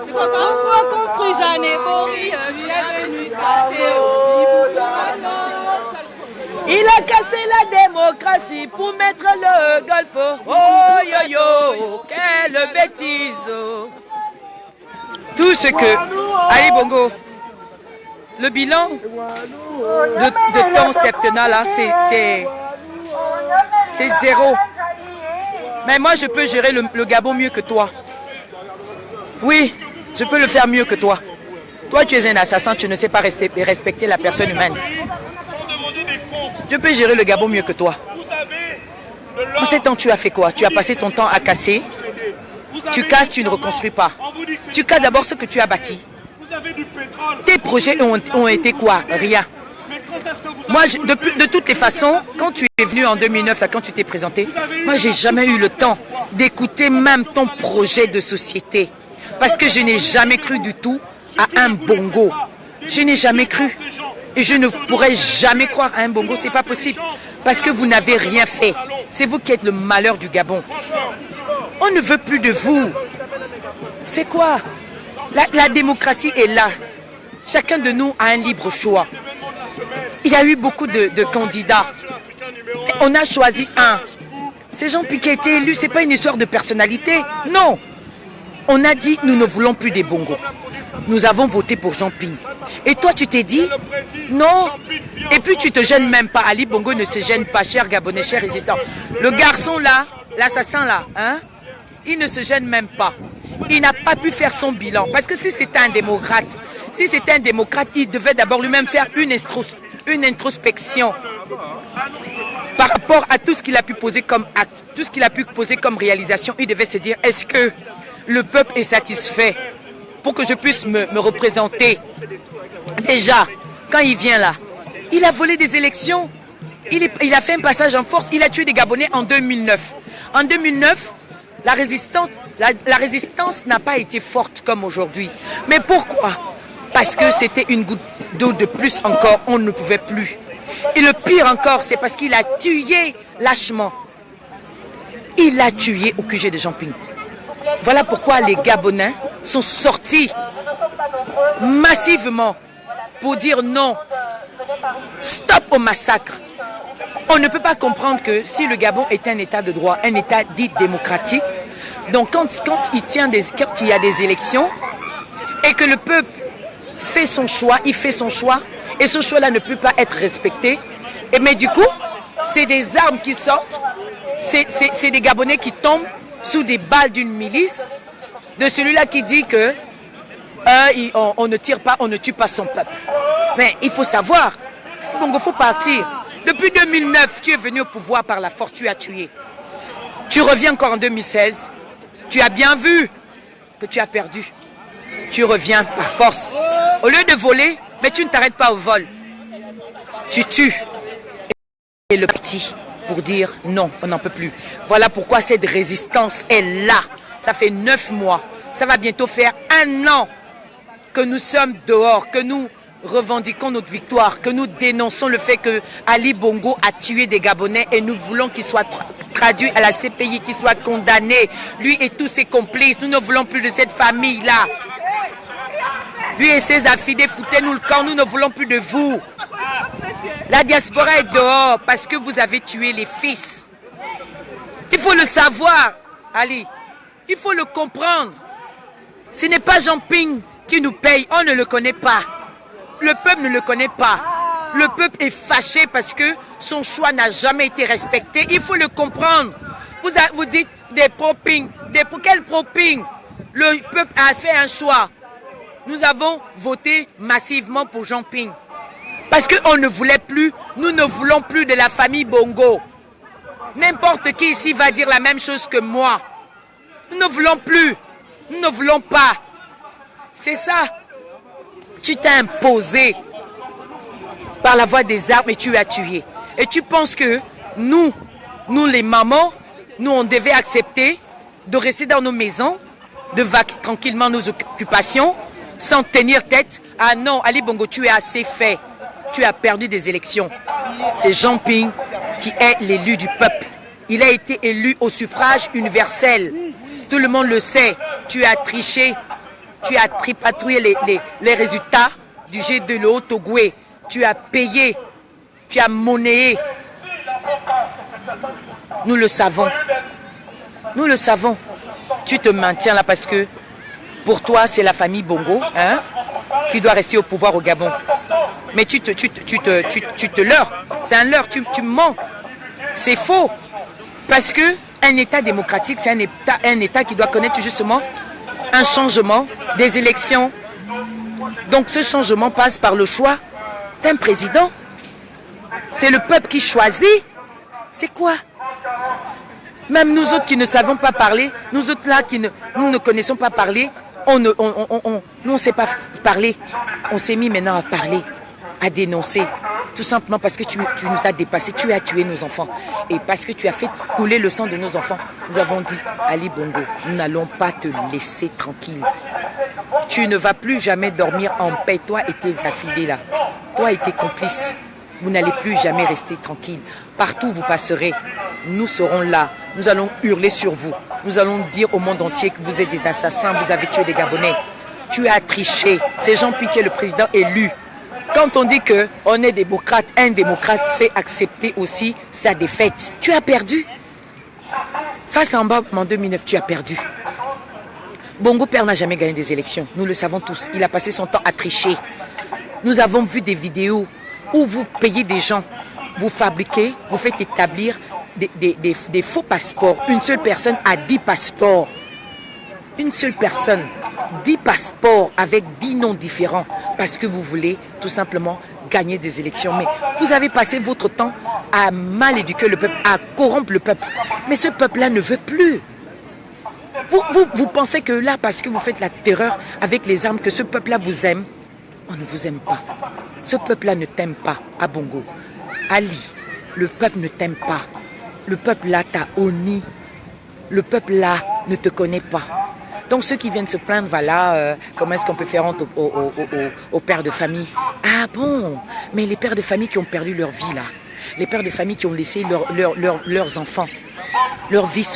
C'est quoi quand on construit Jeanne Bory, tu es venu casser. Il a cassé la démocratie pour mettre le golf. Oh yo yo, quelle bêtise. Tout ce que Ali Bongo, le bilan de ton septennat là, c'est zéro. Mais moi je peux gérer le Gabon mieux que toi. Oui, je peux le faire mieux que toi. Toi tu es un assassin, tu ne sais pas respecter la personne humaine. Je peux gérer le Gabon mieux que toi. En ce temps, tu as fait quoi? Tu as passé ton temps à casser. Tu casses, tu ne reconstruis pas. Tu casses d'abord ce que tu as bâti. Tes projets ont été quoi? Rien. Moi, de toutes les façons, quand tu es venu en 2009, là, quand tu t'es présenté, moi, j'ai jamais eu le temps d'écouter même ton projet de société. Parce que je n'ai jamais cru du tout à un bongo. Je n'ai jamais cru. Et je ne pourrais jamais croire à un bongo, c'est pas possible. Parce que vous n'avez rien fait. C'est vous qui êtes le malheur du Gabon. On ne veut plus de vous. C'est quoi? La démocratie est là. Chacun de nous a un libre choix. Il y a eu beaucoup de candidats. On a choisi un. C'est Jean-Pierre qui a été élu, c'est pas une histoire de personnalité. Non. On a dit, nous ne voulons plus des bongos. Nous avons voté pour Jean-Ping. Et toi, tu t'es dit, non. Et puis, tu te gênes même pas. Ali Bongo ne se gêne pas, cher Gabonais, cher résistant. Le garçon là, l'assassin là, hein, il ne se gêne même pas. Il n'a pas pu faire son bilan. Parce que si c'était un démocrate, il devait d'abord lui-même faire une introspection par rapport à tout ce qu'il a pu poser comme acte, tout ce qu'il a pu poser comme réalisation. Il devait se dire, est-ce que le peuple est satisfait pour que je puisse me représenter? Déjà, quand il vient là, il a volé des élections. Il a fait un passage en force. Il a tué des Gabonais en 2009. En 2009, la résistance n'a pas été forte comme aujourd'hui. Mais pourquoi? Parce que c'était une goutte d'eau de plus encore. On ne pouvait plus. Et le pire encore, c'est parce qu'il a tué lâchement. Il a tué au QG de Jean-Ping. Voilà pourquoi les Gabonais sont sortis massivement pour dire non, stop au massacre. On ne peut pas comprendre que si le Gabon est un état de droit, un état dit démocratique, donc quand il y a des élections et que le peuple fait son choix, il fait son choix et ce choix-là ne peut pas être respecté, mais du coup, c'est des armes qui sortent, c'est des Gabonais qui tombent sous des balles d'une milice, de celui-là qui dit que on ne tire pas, on ne tue pas son peuple. Mais il faut savoir, donc il faut partir. Depuis 2009, tu es venu au pouvoir par la force, tu as tué. Tu reviens encore en 2016, tu as bien vu que tu as perdu. Tu reviens par force. Au lieu de voler, mais tu ne t'arrêtes pas au vol. Tu tues. Et le petit pour dire non, on n'en peut plus. Voilà pourquoi cette résistance est là. Ça fait 9 mois. Ça va bientôt faire 1 an que nous sommes dehors, que nous revendiquons notre victoire, que nous dénonçons le fait que Ali Bongo a tué des Gabonais et nous voulons qu'il soit traduit à la CPI, qu'il soit condamné. Lui et tous ses complices, nous ne voulons plus de cette famille-là. Lui et ses affidés, foutez-nous le camp, nous ne voulons plus de vous. La diaspora est dehors parce que vous avez tué les fils. Il faut le savoir, Ali. Il faut le comprendre. Ce n'est pas Jean-Ping qui nous paye, on ne le connaît pas. Le peuple ne le connaît pas. Le peuple est fâché parce que son choix n'a jamais été respecté. Il faut le comprendre. Vous dites des pro-ping. Quel pro-ping? Le peuple a fait un choix. Nous avons voté massivement pour Jean-Ping. Parce qu'on ne voulait plus, nous ne voulons plus de la famille Bongo. N'importe qui ici va dire la même chose que moi. Nous ne voulons plus. Nous ne voulons pas. C'est ça. Tu t'es imposé par la voie des armes et tu as tué. Et tu penses que nous les mamans, nous on devait accepter de rester dans nos maisons, de vaquer tranquillement nos occupations, sans tenir tête. Ah non, Ali Bongo, tu es assez fait. Tu as perdu des élections. c'est Jean Ping qui est l'élu du peuple. Il a été élu au suffrage universel. Tout le monde le sait. Tu as triché, tu as tripatouillé les résultats du G2 le Haut-Ogoué. Tu as payé, tu as monnayé. Nous le savons. Nous le savons. Tu te maintiens là parce que pour toi, c'est la famille Bongo hein, qui doit rester au pouvoir au Gabon. Mais tu te leurres. C'est un leurre, tu mens. C'est faux. Parce que un État démocratique, c'est un État qui doit connaître justement un changement des élections. Donc ce changement passe par le choix d'un président. C'est le peuple qui choisit. C'est quoi? Même nous autres qui ne savons pas parler, nous autres là qui nous ne connaissons pas parler, nous on ne sait pas parler. On s'est mis maintenant à parler, à dénoncer. Tout simplement parce que tu nous as dépassés, tu as tué nos enfants. Et parce que tu as fait couler le sang de nos enfants, nous avons dit, Ali Bongo, nous n'allons pas te laisser tranquille. Tu ne vas plus jamais dormir en paix, toi et tes affiliés là. Toi et tes complices. Vous n'allez plus jamais rester tranquille. Partout où vous passerez, nous serons là. Nous allons hurler sur vous. Nous allons dire au monde entier que vous êtes des assassins, vous avez tué des Gabonais. Tu as triché. C'est Jean Ping qui est le président élu. Quand on dit qu'on est démocrate, un démocrate, c'est accepter aussi sa défaite. Tu as perdu. Face à Mbaba en 2009, tu as perdu. Bongo Père n'a jamais gagné des élections. Nous le savons tous. Il a passé son temps à tricher. Nous avons vu des vidéos où vous payez des gens, vous fabriquez, vous faites établir des faux passeports. Une seule personne a 10 passeports. Une seule personne, 10 passeports avec 10 noms différents parce que vous voulez tout simplement gagner des élections. Mais vous avez passé votre temps à mal éduquer le peuple, à corrompre le peuple. Mais ce peuple-là ne veut plus. Vous pensez que là, parce que vous faites la terreur avec les armes, que ce peuple-là vous aime? On ne vous aime pas. Ce peuple-là ne t'aime pas, à Bongo. Ali, le peuple ne t'aime pas. Le peuple-là t'a honni. Le peuple-là ne te connaît pas. Donc ceux qui viennent se plaindre, voilà, comment est-ce qu'on peut faire honte aux pères de famille? Ah bon? Mais les pères de famille qui ont perdu leur vie, là. Les pères de famille qui ont laissé leurs enfants. Leurs vies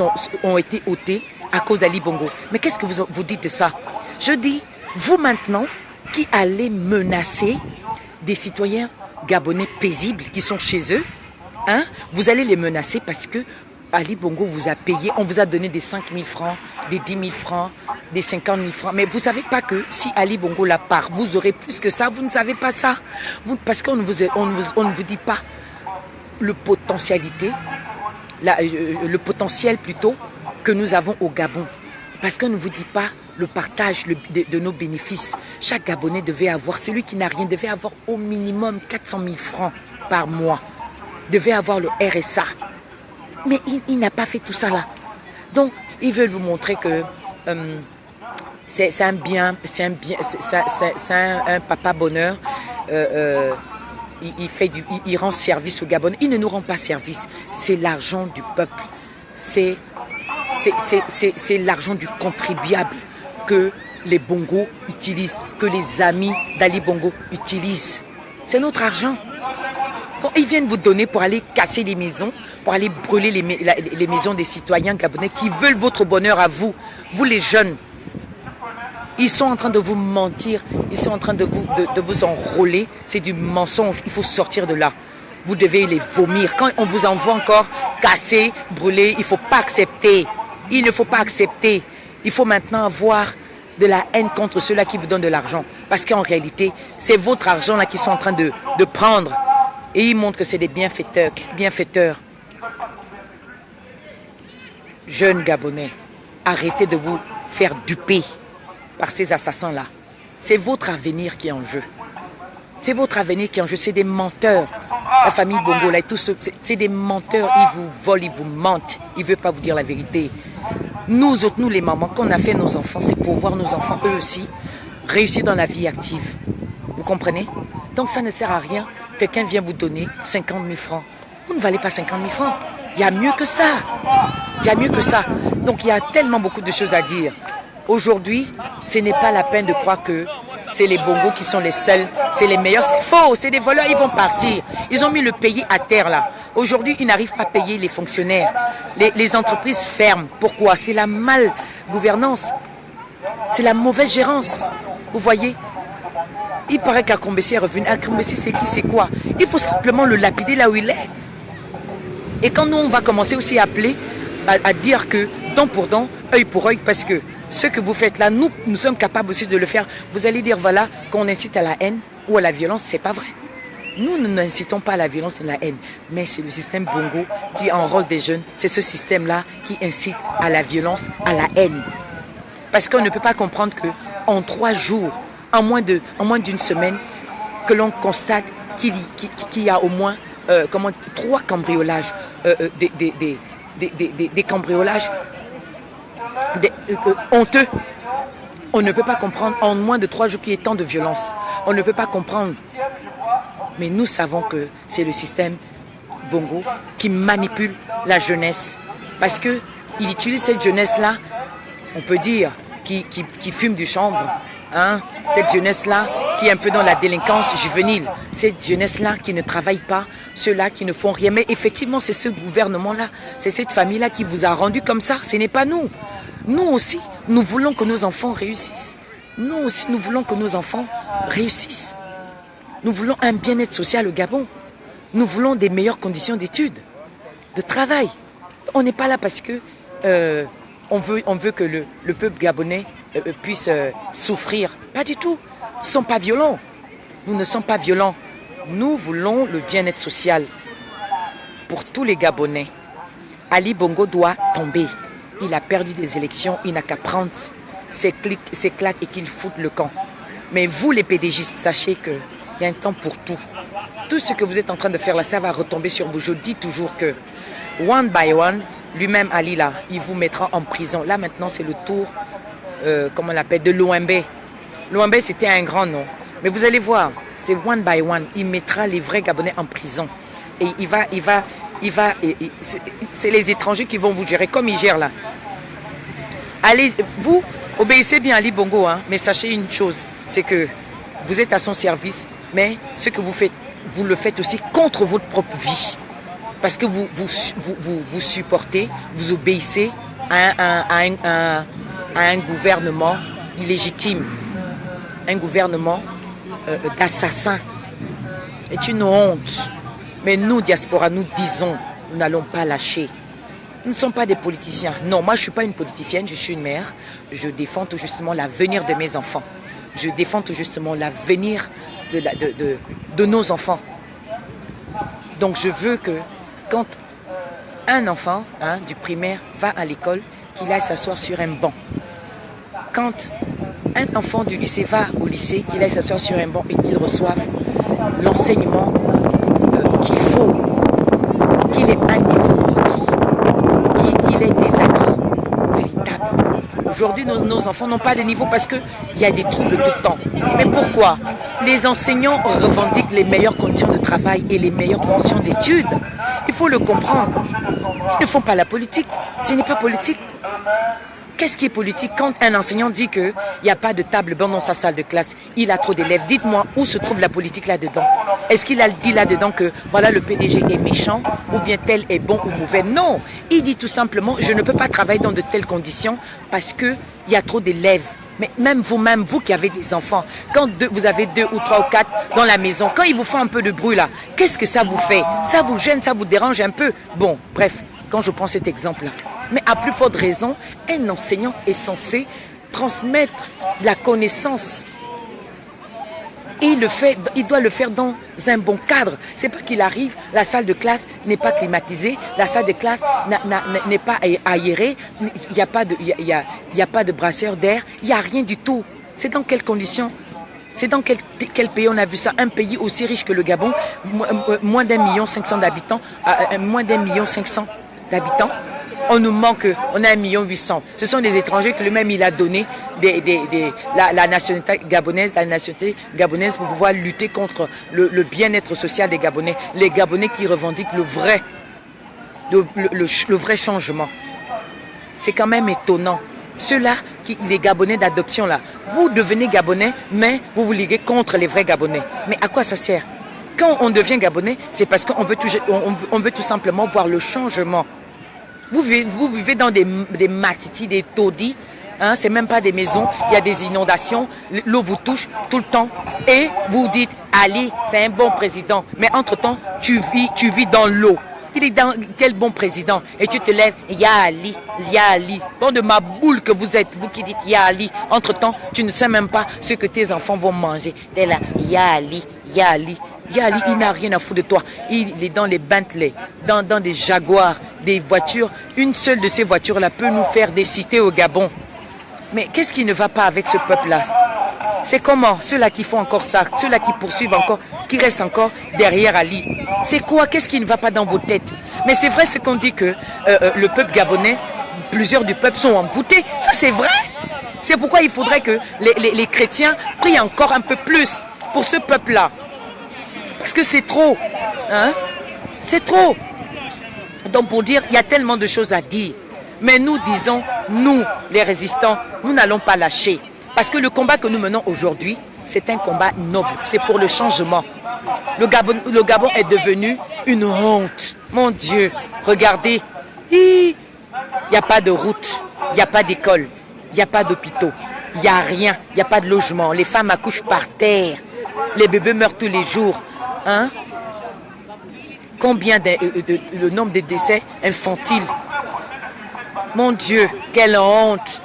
ont été ôtées à cause d'Ali Bongo. Mais qu'est-ce que vous dites de ça? Je dis, vous maintenant, qui allez menacer des citoyens gabonais paisibles qui sont chez eux, hein, vous allez les menacer parce que Ali Bongo vous a payé, on vous a donné des 5 000 francs, des 10 000 francs, des 50 000 francs. Mais vous ne savez pas que si Ali Bongo la part, vous aurez plus que ça, vous ne savez pas ça. Parce qu'on ne vous dit pas le potentiel plutôt que nous avons au Gabon. Parce qu'on ne vous dit pas le partage de nos bénéfices. Chaque Gabonais devait avoir, celui qui n'a rien, devait avoir au minimum 400 000 francs par mois. Devait avoir le RSA. Mais il n'a pas fait tout ça là. Donc, ils veulent vous montrer que c'est un bien, c'est un papa bonheur. Il rend service au Gabon. Il ne nous rend pas service. C'est l'argent du peuple. C'est l'argent du contribuable que les Bongo utilisent, que les amis d'Ali Bongo utilisent. C'est notre argent. Bon, ils viennent vous donner pour aller casser les maisons, pour aller brûler les maisons des citoyens gabonais qui veulent votre bonheur à vous, vous les jeunes. Ils sont en train de vous mentir, ils sont en train de vous enrôler. C'est du mensonge, il faut sortir de là. Vous devez les vomir. Quand on vous envoie encore casser, brûler, il ne faut pas accepter. Il ne faut pas accepter. Il faut maintenant avoir de la haine contre ceux-là qui vous donnent de l'argent. Parce qu'en réalité, c'est votre argent là qu'ils sont en train de prendre. Et ils montrent que c'est des bienfaiteurs. Jeunes Gabonais, arrêtez de vous faire duper par ces assassins-là. C'est votre avenir qui est en jeu. C'est votre avenir qui est en jeu. C'est des menteurs. La famille Bongo, là, et tout ce, c'est des menteurs. Ils vous volent, ils vous mentent. Ils ne veulent pas vous dire la vérité. Nous autres, nous les mamans, qu'on a fait nos enfants, c'est pour voir nos enfants, eux aussi, réussir dans la vie active. Vous comprenez? Donc ça ne sert à rien. Quelqu'un vient vous donner 50 000 francs. Vous ne valez pas 50 000 francs. Il y a mieux que ça. Il y a mieux que ça. Donc il y a tellement beaucoup de choses à dire. Aujourd'hui, ce n'est pas la peine de croire que c'est les Bongos qui sont les seuls, c'est les meilleurs. C'est faux, c'est des voleurs, ils vont partir. Ils ont mis le pays à terre là. Aujourd'hui, ils n'arrivent pas à payer les fonctionnaires. Les entreprises ferment. Pourquoi? C'est la mal-gouvernance. C'est la mauvaise gérance. Vous voyez? Il paraît qu'Akombessi est revenu. Akombessi, c'est qui, c'est quoi? Il faut simplement le lapider là où il est. Et quand nous, on va commencer aussi à appeler, à dire que dent pour dent, œil pour œil, parce que ce que vous faites là, nous sommes capables aussi de le faire. Vous allez dire, voilà, qu'on incite à la haine ou à la violence, c'est pas vrai. Nous n'incitons pas à la violence et à la haine, mais c'est le système Bongo qui enrôle des jeunes. C'est ce système-là qui incite à la violence, à la haine. Parce qu'on ne peut pas comprendre que en 3 jours, en moins d'une semaine, que l'on constate qu'il y a au moins 3 cambriolages, des cambriolages honteux. On ne peut pas comprendre en moins de 3 jours qu'il y ait tant de violence. On ne peut pas comprendre. Mais nous savons que c'est le système Bongo qui manipule la jeunesse. Parce qu'il utilise cette jeunesse-là, on peut dire, qui fume du chanvre. Hein? Cette jeunesse-là qui est un peu dans la délinquance juvénile. Cette jeunesse-là qui ne travaille pas. Ceux-là qui ne font rien. Mais effectivement, c'est ce gouvernement-là, c'est cette famille-là qui vous a rendu comme ça. Ce n'est pas nous. Nous aussi, nous voulons que nos enfants réussissent. Nous aussi, nous voulons que nos enfants réussissent. Nous voulons un bien-être social au Gabon. Nous voulons des meilleures conditions d'études, de travail. On n'est pas là parce que on veut que le peuple gabonais puisse souffrir. Pas du tout. Nous ne sommes pas violents. Nous ne sommes pas violents. Nous voulons le bien-être social pour tous les Gabonais. Ali Bongo doit tomber. Il a perdu des élections. Il n'a qu'à prendre ses claques et qu'il foute le camp. Mais vous, les PDGistes, sachez qu'il y a un temps pour tout. Tout ce que vous êtes en train de faire là, ça va retomber sur vous. Je dis toujours que one by one, lui-même Ali là, il vous mettra en prison. Là maintenant, c'est le tour, comment on l'appelle, de l'OMB. L'OMB, c'était un grand nom. Mais vous allez voir, c'est one by one. Il mettra les vrais Gabonais en prison. Et c'est les étrangers qui vont vous gérer comme ils gèrent là. Allez, vous, obéissez bien à Ali Bongo, hein, mais sachez une chose, c'est que vous êtes à son service, mais ce que vous faites, vous le faites aussi contre votre propre vie. Parce que vous supportez, vous obéissez à un gouvernement illégitime, un gouvernement d'assassins. C'est une honte. Mais nous, diaspora, nous disons, nous n'allons pas lâcher. Nous ne sommes pas des politiciens. Non, moi je ne suis pas une politicienne, je suis une mère. Je défends tout justement l'avenir de mes enfants. Je défends tout justement l'avenir de nos enfants. Donc je veux que quand un enfant du primaire va à l'école, qu'il aille s'asseoir sur un banc. Quand un enfant du lycée va au lycée, qu'il aille s'asseoir sur un banc et qu'il reçoive l'enseignement qu'il faut, qu'il ait un niveau requis, qu'il ait des acquis véritables. Aujourd'hui, nos enfants n'ont pas de niveau parce qu'il y a des troubles tout le temps. Mais pourquoi? Les enseignants revendiquent les meilleures conditions de travail et les meilleures conditions d'études. Il faut le comprendre. Ils ne font pas la politique. Ce n'est pas politique. Qu'est-ce qui est politique? Quand un enseignant dit qu'il n'y a pas de table blanche dans sa salle de classe, il a trop d'élèves. Dites-moi où se trouve la politique là-dedans. Est-ce qu'il a dit là-dedans que voilà le PDG est méchant ou bien tel est bon ou mauvais? Non, il dit tout simplement je ne peux pas travailler dans de telles conditions parce qu'il y a trop d'élèves. Mais même vous qui avez des enfants, quand vous avez 2 ou 3 ou 4 dans la maison, quand ils vous font un peu de bruit là, qu'est-ce que ça vous fait? Ça vous gêne, ça vous dérange un peu? Bon, bref, quand je prends cet exemple-là. Mais à plus forte raison, un enseignant est censé transmettre la connaissance. Et il doit le faire dans un bon cadre. C'est pas qu'il arrive, la salle de classe n'est pas climatisée, la salle de classe n'est pas aérée, il n'y a pas de brasseur d'air, il n'y a rien du tout. C'est dans quelles conditions? C'est dans quel pays on a vu ça? Un pays aussi riche que le Gabon, moins d'1,5 million d'habitants, moins d'1,5 million d'habitants. On nous manque, on a 1,8 million. Ce sont des étrangers que lui-même il a donné la nationalité gabonaise pour pouvoir lutter contre le bien-être social des Gabonais. Les Gabonais qui revendiquent le vrai changement. C'est quand même étonnant. Ceux-là, les Gabonais d'adoption là, vous devenez Gabonais, mais vous vous liguez contre les vrais Gabonais. Mais à quoi ça sert? Quand on devient Gabonais, c'est parce qu'on veut, on veut tout simplement voir le changement. Vous vivez dans des matitis, des taudis, hein, c'est même pas des maisons, il y a des inondations, l'eau vous touche tout le temps et vous dites Ali, c'est un bon président. Mais entre-temps, tu vis dans l'eau. Il est dans quel bon président? Et tu te lèves, Ya Ali, Ya Ali. Bon de ma boule que vous êtes, vous qui dites Ya Ali. Entre-temps, tu ne sais même pas ce que tes enfants vont manger. T'es là, Ya Ali, Ya Ali. Ya Ali, il n'a rien à foutre de toi. Il est dans les Bentley, dans des Jaguars, des voitures. Une seule de ces voitures-là peut nous faire des cités au Gabon. Mais qu'est-ce qui ne va pas avec ce peuple-là? C'est comment? Ceux-là qui font encore ça, ceux-là qui poursuivent encore, qui restent encore derrière Ali. C'est quoi? Qu'est-ce qui ne va pas dans vos têtes? Mais c'est vrai ce qu'on dit que le peuple gabonais, plusieurs du peuple sont envoûtés. Ça c'est vrai. C'est pourquoi il faudrait que les chrétiens prient encore un peu plus pour ce peuple-là. Parce que c'est trop. Hein? C'est trop. Donc pour dire, il y a tellement de choses à dire. Mais nous disons, nous, les résistants, nous n'allons pas lâcher. Parce que le combat que nous menons aujourd'hui, c'est un combat noble. C'est pour le changement. Le Gabon est devenu une honte. Mon Dieu, regardez. Il n'y a pas de route, il n'y a pas d'école, il n'y a pas d'hôpitaux, il n'y a rien, il n'y a pas de logement. Les femmes accouchent par terre. Les bébés meurent tous les jours. Hein? Combien le nombre de décès infantiles? Mon Dieu, quelle honte!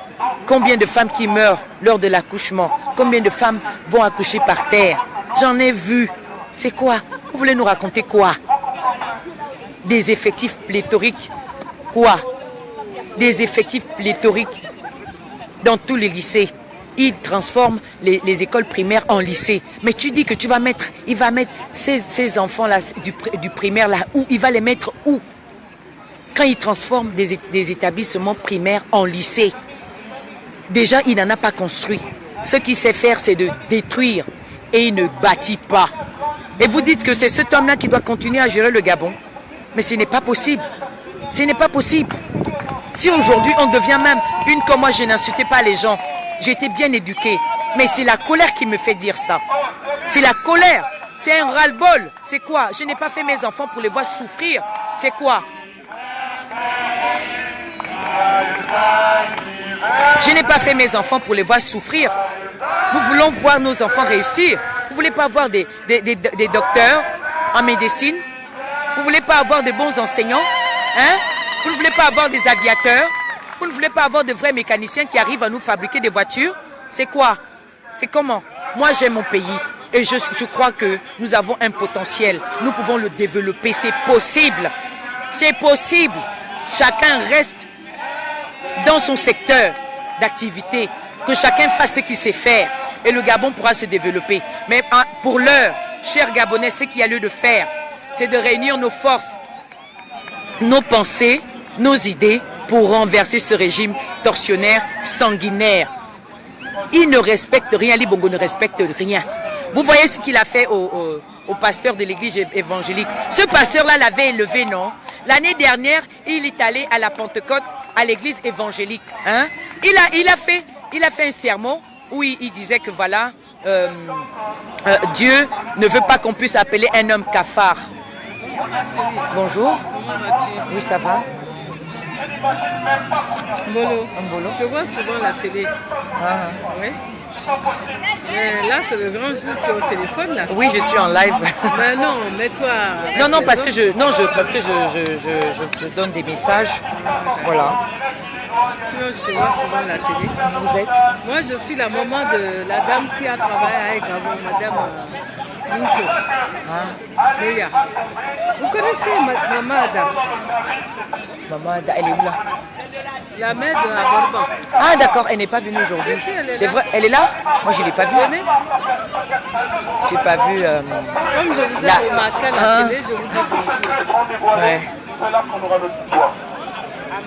Combien de femmes qui meurent lors de l'accouchement? Combien de femmes vont accoucher par terre? J'en ai vu. C'est quoi? Vous voulez nous raconter quoi? Des effectifs pléthoriques? Quoi? Des effectifs pléthoriques dans tous les lycées. Ils transforment les écoles primaires en lycées. Mais tu dis que il va mettre ces enfants-là du primaire là où? Il va les mettre où? Quand il transforme des établissements primaires en lycées. Déjà, il n'en a pas construit. Ce qu'il sait faire, c'est de détruire. Et il ne bâtit pas. Et vous dites que c'est cet homme-là qui doit continuer à gérer le Gabon. Mais ce n'est pas possible. Ce n'est pas possible. Si aujourd'hui, on devient même une comme moi, je n'insultais pas les gens. J'ai été bien éduquée. Mais c'est la colère qui me fait dire ça. C'est la colère. C'est un ras-le-bol. C'est quoi? Je n'ai pas fait mes enfants pour les voir souffrir. C'est quoi? Je n'ai pas fait mes enfants pour les voir souffrir. Nous voulons voir nos enfants réussir. Vous ne voulez pas avoir des docteurs en médecine? Vous ne voulez pas avoir de bons enseignants? Hein? Vous ne voulez pas avoir des aviateurs? Vous ne voulez pas avoir de vrais mécaniciens qui arrivent à nous fabriquer des voitures? C'est quoi? C'est comment? Moi, j'aime mon pays. Et je crois que nous avons un potentiel. Nous pouvons le développer. C'est possible. C'est possible. Chacun reste dans son secteur d'activité, que chacun fasse ce qu'il sait faire et le Gabon pourra se développer. Mais pour l'heure, chers Gabonais, ce qu'il y a lieu de faire, c'est de réunir nos forces, nos pensées, nos idées pour renverser ce régime tortionnaire, sanguinaire. Il ne respecte rien, Ali Bongo ne respecte rien. Vous voyez ce qu'il a fait au pasteur de l'église évangélique. Ce pasteur-là l'avait élevé, non? L'année dernière, il est allé à la Pentecôte, à l'église évangélique. Hein? Il a fait un sermon où il disait que voilà, Dieu ne veut pas qu'on puisse appeler un homme cafard. Bonjour. Comment vas-tu? Oui, ça va. Mbolo. Mbolo. Je te vois souvent à la télé. Ah. Oui. Mais là, c'est le grand jour, tu es au téléphone là. Oui, je suis en live. Mais non, mets-toi. Non, parce que je donne des messages. Voilà. Sinon, je te vois souvent à la télé. Vous êtes? Moi, je suis la maman de la dame qui a travaillé avec Madame Minko. Léa. Vous connaissez Maman Adam? Maman Ada, elle est où là? La mère de Aborban. Ah d'accord, elle n'est pas venue aujourd'hui. Si, elle est C'est là. vrai, elle est là? Moi je ne l'ai pas vue. J'ai pas vu. Comme je vous ai remarqué à la télé, je vous dis bonjour. Ouais. C'est là qu'on aura notre victoire.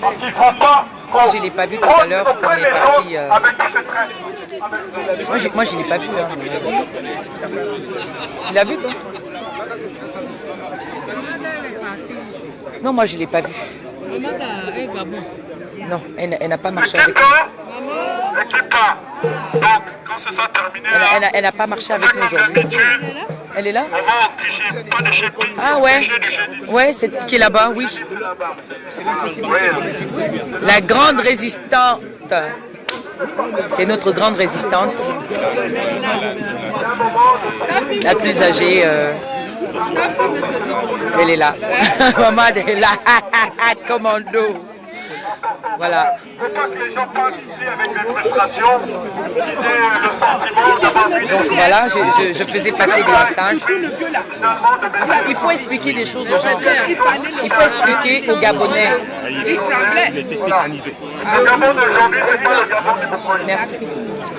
Parce qu'il ne faut pas. Je ne l'ai pas vue tout à l'heure quand elle est partie. Moi je ne l'ai pas vue. Hein. Tu l'as vue toi? Non, moi je ne l'ai pas vue. Maman est Gabon. Non, elle n'a pas marché avec moi. Maman L'équipe, donc, quand ce sera terminé, Elle n'a pas marché avec nous aujourd'hui. Elle est là? on va obliger, pas de chez Ah ouais. Ouais, c'est qui est là-bas, oui. La grande résistante. C'est notre grande résistante. La plus âgée. Elle est là. Maman est là. Commando. Voilà. Donc voilà, je faisais passer des messages. Il faut expliquer des choses aux gens. Il faut expliquer aux Gabonais. Il était tétanisé. Merci.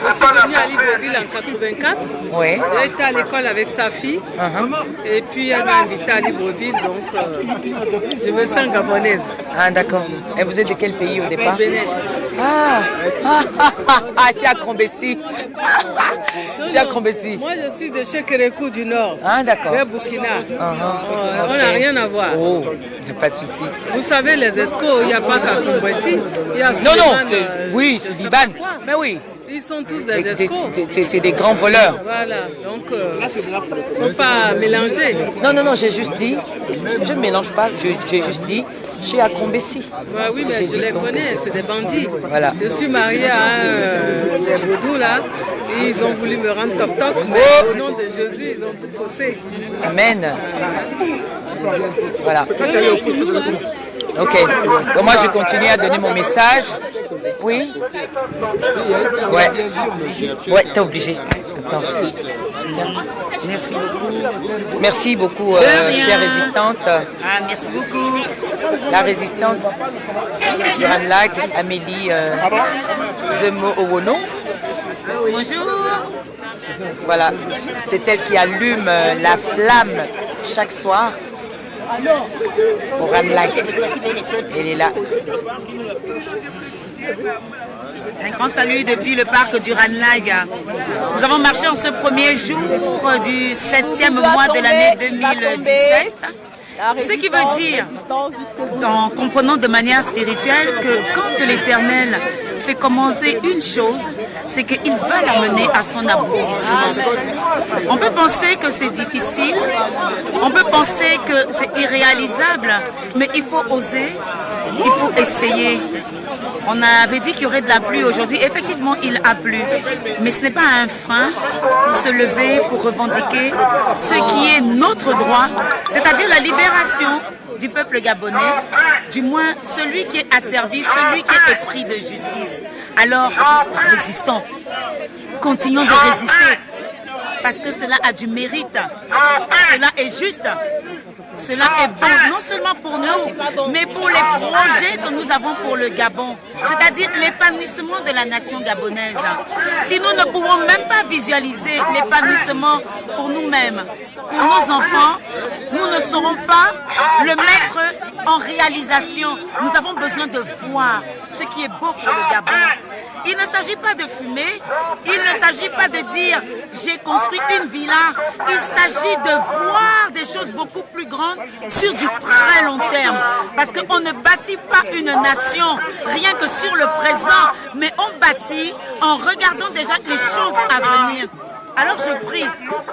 Je suis venue à Libreville en 84. Oui. Elle était à l'école avec sa fille. Et puis elle m'a invitée à Libreville, donc je me sens gabonaise. Ah d'accord. Et vous êtes de quel pays au départ? Bénin. Chez Akombessi. Chez Akombessi. Moi je suis de chez Kérékou du Nord. Ah d'accord. Vers Burkina. On n'a rien à voir. Oh, il n'y a pas de souci. Vous savez, les escos, il n'y a pas qu'à Kombessi. Non, oui, c'est Liban. Mais oui. Ils sont tous des escrocs. C'est des grands voleurs. Voilà, donc il ne faut pas mélanger. Non, j'ai juste dit, je ne mélange pas, j'ai juste dit chez Akombessi. Oui, mais je les connais, c'est des bandits. Voilà. Je suis mariée à des vaudous là, et ils ont voulu me rendre top, mais au nom de Jésus, ils ont tout faussé. Amen. Voilà. Ok, donc moi je continue à donner mon message. Oui. Ouais, t'es obligé. Attends. Tiens. Merci beaucoup. Merci beaucoup, chère résistante. Merci beaucoup. La résistante du Ranlag, Amélie Zemo Owono. Bonjour. Voilà, c'est elle qui allume la flamme chaque soir au Ranlag. Elle est là. Un grand salut depuis le parc du Ranlag. Nous avons marché en ce premier jour du 7e mois de l'année 2017. Ce qui veut dire, en comprenant de manière spirituelle, que quand l'Éternel fait commencer une chose, c'est qu'il va l'amener à son aboutissement. On peut penser que c'est difficile, on peut penser que c'est irréalisable, mais il faut oser, il faut essayer. On avait dit qu'il y aurait de la pluie aujourd'hui. Effectivement, il a plu. Mais ce n'est pas un frein pour se lever, pour revendiquer ce qui est notre droit, c'est-à-dire la libération du peuple gabonais, du moins celui qui est asservi, celui qui est épris de justice. Alors, résistons. Continuons de résister. Parce que cela a du mérite. Cela est juste. Cela est bon, non seulement pour nous, mais pour les projets que nous avons pour le Gabon, c'est-à-dire l'épanouissement de la nation gabonaise. Si nous ne pouvons même pas visualiser l'épanouissement pour nous-mêmes, pour nos enfants, nous ne saurons pas le mettre en réalisation. Nous avons besoin de voir ce qui est beau pour le Gabon. Il ne s'agit pas de fumer, il ne s'agit pas de dire j'ai construit une villa, il s'agit de voir des choses beaucoup plus grandes sur du très long terme. Parce qu'on ne bâtit pas une nation rien que sur le présent, mais on bâtit en regardant déjà les choses à venir. Alors je prie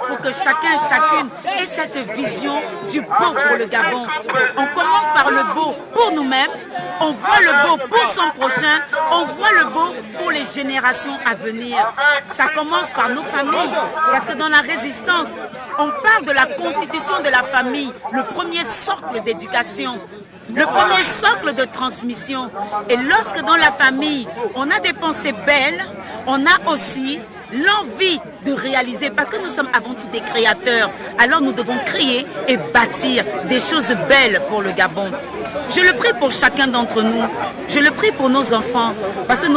pour que chacun et chacune ait cette vision du beau pour le Gabon. On commence par le beau pour nous-mêmes, on voit le beau pour son prochain, on voit le beau pour les générations à venir. Ça commence par nos familles, parce que dans la résistance, on parle de la constitution de la famille, le premier socle d'éducation. Le premier socle de transmission. Et lorsque dans la famille, on a des pensées belles, on a aussi l'envie de réaliser, parce que nous sommes avant tout des créateurs, alors nous devons créer et bâtir des choses belles pour le Gabon. Je le prie pour chacun d'entre nous, je le prie pour nos enfants, parce que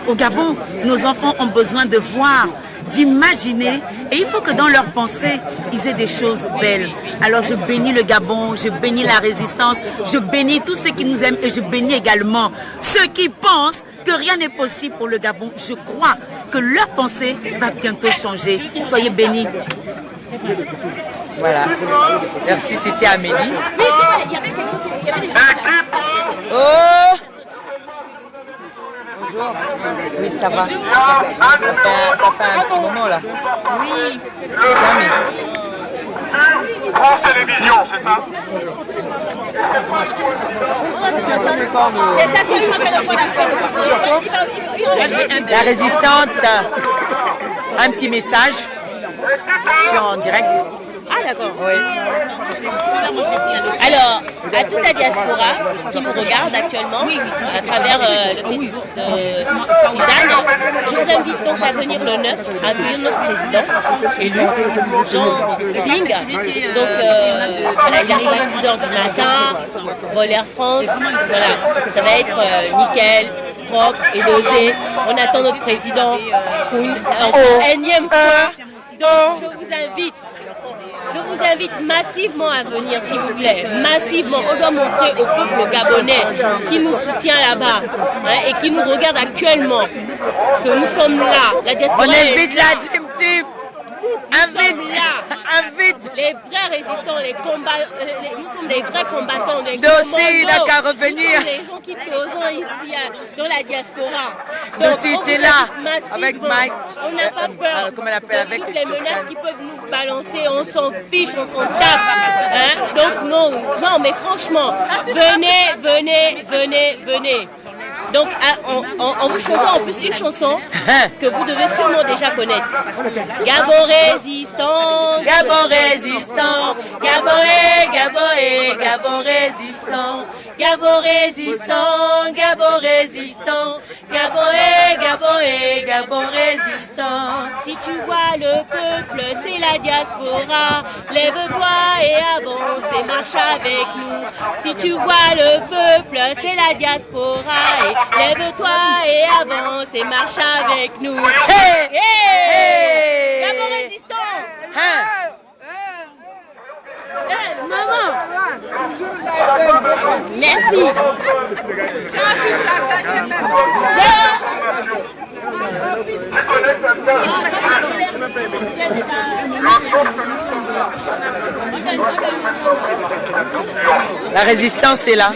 au Gabon, nos enfants ont besoin de voir, d'imaginer, et il faut que dans leurs pensées, ils aient des choses belles. Alors je bénis le Gabon, je bénis la résistance, je bénis tous ceux qui nous aiment et je bénis également ceux qui pensent que rien n'est possible pour le Gabon. Je crois que leur pensée va bientôt changer. Soyez bénis. Voilà. Merci, c'était Amélie. Oh! Bonjour. Oui, ça va. Ça fait un petit moment là. Oui. France Télévisions, c'est ça? C'est ça, c'est une La résistante, un petit message. Je suis en direct. Ah d'accord. Oui. Alors, à toute la diaspora qui nous regarde actuellement à travers le Facebook de Suzanne, je vous invite donc à venir le 9 à accueillir notre président élu, Jean Zing. Donc, voilà, il arrive à 6h du matin, vol Air France, voilà, ça va être nickel, propre et dosé. On attend notre président pour une énième fois. Donc, je vous invite massivement à venir, s'il vous plaît. Massivement. On doit montrer au peuple gabonais qui nous soutient là-bas et qui nous regarde actuellement que nous sommes là. La diaspora On invite la Dream Team. Invite. Les vrais résistants, les combats, nous sommes des vrais combattants. Des Dossi n'a qu'à revenir. Nous sommes des gens qui posent ici dans la diaspora. Dossi était là avec Mike. On n'a pas peur. Comment on appelle avec toutes les menaces qui peuvent nous balancer, on s'en fiche, on s'en tape. Hein? Donc non, mais franchement, venez. Donc en vous chantant en plus une chanson que vous devez sûrement déjà connaître. Gabon résistant, Gabon résistant, Gabon résistant, Gabon résistant, Gabon résistant, Gabon résistant. Si tu vois le peuple, c'est la diaspora. Lève-toi et avance et marche avec nous. Si tu vois le peuple, c'est la diaspora. Et lève-toi et avance et marche avec nous. Hey! Hey! Gabon résistant! Maman! Merci! La résistance est là.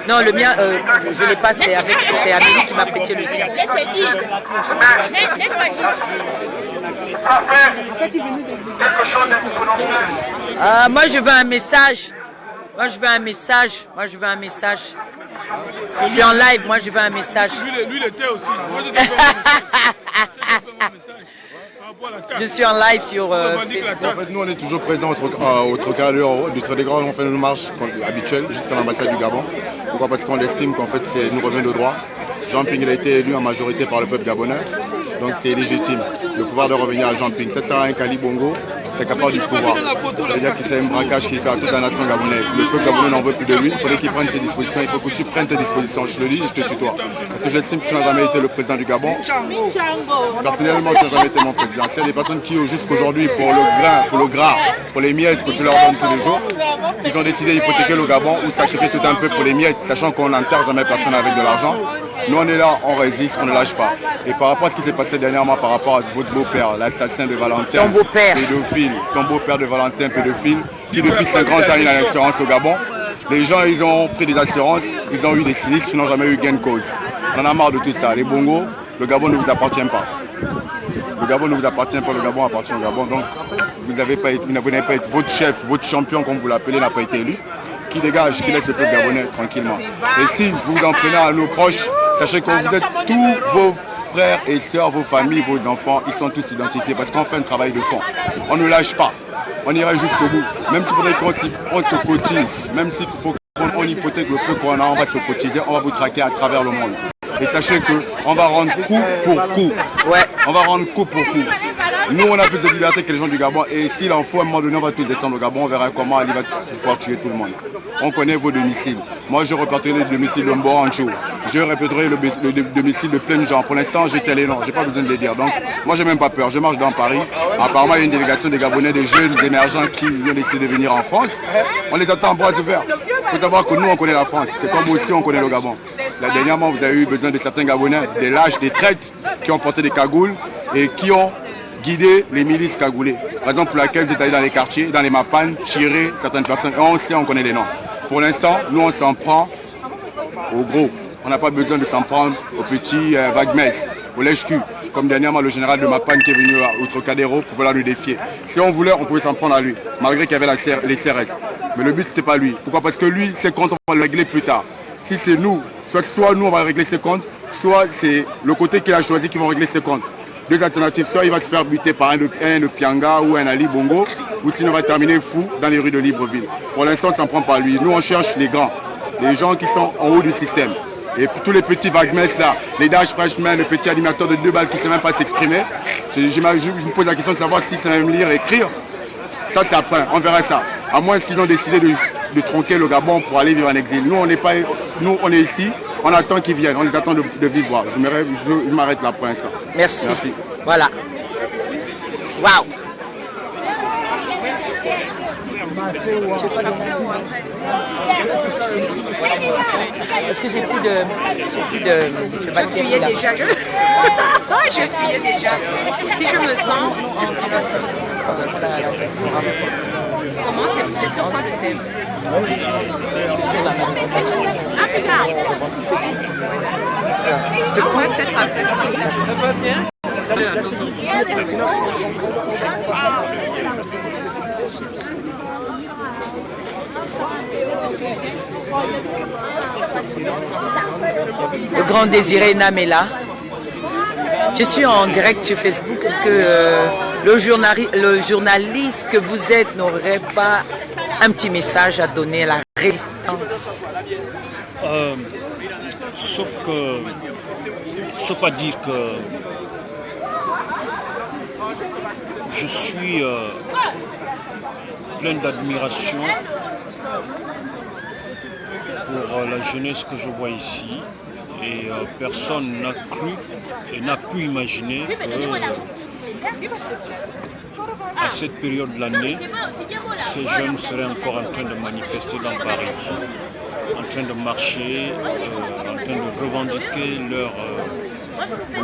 Non, le mien, je ne l'ai pas, c'est Amélie qui m'a prêté le sien. Moi je veux un message. Je suis en live, moi je veux un message. Lui il était aussi. Moi, je suis en live sur Facebook. En fait, nous on est toujours présents au Trocadéro du Trocadéro. On fait nos marches habituelles jusqu'à l'ambassade du Gabon. Pourquoi? Parce qu'on estime qu'en fait nous revient de droit. Jean Ping il a été élu en majorité par le peuple gabonais. Donc c'est légitime le pouvoir de revenir à Jean Ping. Ça sert à un Kali Bongo, c'est capable du pouvoir. C'est-à-dire que c'est un braquage qu'il fait à toute la nation gabonaise. Le peuple gabonais n'en veut plus de lui, il faudrait qu'il prenne ses dispositions, il faut que tu prennes tes dispositions. Je te le dis et je te tutoie. Parce que j'estime que tu n'as jamais été le président du Gabon. Personnellement, tu n'as jamais été mon président. C'est des personnes qui, jusqu'aujourd'hui, pour le grain, pour le gras, pour les miettes que tu leur donnes tous les jours, ils ont décidé d'hypothéquer le Gabon ou sacrifier tout un peu pour les miettes, sachant qu'on n'enterre jamais personne avec de l'argent. Nous on est là, on résiste, on ne lâche pas. Et par rapport à ce qui s'est passé dernièrement par rapport à votre beau-père, l'assassin de Valentin, ton beau-père, pédophile, ton beau-père de Valentin, pédophile, qui depuis 50 ans il a une assurance au Gabon. Les gens ils ont pris des assurances, ils ont eu des sinistres, ils n'ont jamais eu gain de cause. On en a marre de tout ça. Les bongos, le Gabon ne vous appartient pas. Le Gabon ne vous appartient pas, le Gabon appartient au Gabon. Donc vous n'avez pas été, votre chef, votre champion comme vous l'appelez n'a pas été élu. Qui dégage, qui laisse le peuple gabonais tranquillement. Et si vous vous en prenez à nos proches, sachez que vous êtes tous vos frères et sœurs, vos familles, vos enfants, ils sont tous identifiés parce qu'on fait un travail de fond. On ne lâche pas, on ira jusqu'au bout. Même s'il faudrait qu'on se cotise, même s'il faut qu'on hypothèque le peu qu'on a, on va se cotiser, on va vous traquer à travers le monde. Et sachez qu'on va rendre coup pour coup. Ouais. On va rendre coup pour coup. Nous, on a plus de liberté que les gens du Gabon. Et s'il en faut, à un moment donné, on va tous descendre au Gabon. On verra comment Ali va pouvoir tuer tout le monde. On connaît vos domiciles. Moi, je répéterai le domicile de Mborancho. Je répéterai le domicile de plein de gens. Pour l'instant, j'ai les noms. J'ai pas besoin de les dire. Donc, moi, j'ai même pas peur. Je marche dans Paris. Apparemment, il y a une délégation des Gabonais, des jeunes émergents qui viennent décider de venir en France. On les attend en bras ouverts. Il faut savoir que nous, on connaît la France. C'est comme aussi, on connaît le Gabon. Là, dernièrement, vous avez eu besoin de certains Gabonais, des lâches, des traites, qui ont porté des cagoules et qui ont guider les milices cagoulées. Raison pour laquelle vous êtes allé dans les quartiers, dans les mapanes, tirer certaines personnes. Et on sait, on connaît les noms. Pour l'instant, nous on s'en prend aux gros. On n'a pas besoin de s'en prendre aux petits vaguemesses, aux lèche-cul. Comme dernièrement le général de Mapan qui est venu au Trocadéro pour vouloir nous défier. Si on voulait, on pouvait s'en prendre à lui, malgré qu'il y avait les CRS. Mais le but, c'était pas lui. Pourquoi? Parce que lui, ses comptes, on va le régler plus tard. Si c'est nous, soit nous, on va régler ses comptes, soit c'est le côté qu'il a choisi qui vont régler ses comptes. Deux alternatives, soit il va se faire buter par un de Pianga ou un Ali Bongo, ou sinon il va terminer fou dans les rues de Libreville. Pour l'instant, on ne s'en prend pas à lui. Nous, on cherche les grands, les gens qui sont en haut du système. Et tous les petits vaguemesses là, les Dash Freshman, le petit animateur de 2 balles qui ne sait même pas s'exprimer, je me pose la question de savoir s'il sait même lire et écrire. Ça, c'est après, on verra ça. À moins qu'ils ont décidé de tronquer le Gabon pour aller vivre en exil. Nous, on est ici, on attend qu'ils viennent, on les attend de vivre. Je m'arrête là pour l'instant. Merci. Voilà. Waouh. Parce que j'ai plus de bactéries. Je fuyais déjà. Je fuyais déjà. Si je me sens en vibration. Comment c'est sur quoi le thème? Je te prends peut-être après. Ça va bien? Le grand Désiré Namela. Je suis en direct sur Facebook. Est-ce que le journaliste que vous êtes n'aurait pas un petit message à donner à la résistance? Sauf à dire que je suis plein d'admiration pour la jeunesse que je vois ici. Et personne n'a cru et n'a pu imaginer que à cette période de l'année, ces jeunes seraient encore en train de manifester dans Paris, en train de marcher, en train de revendiquer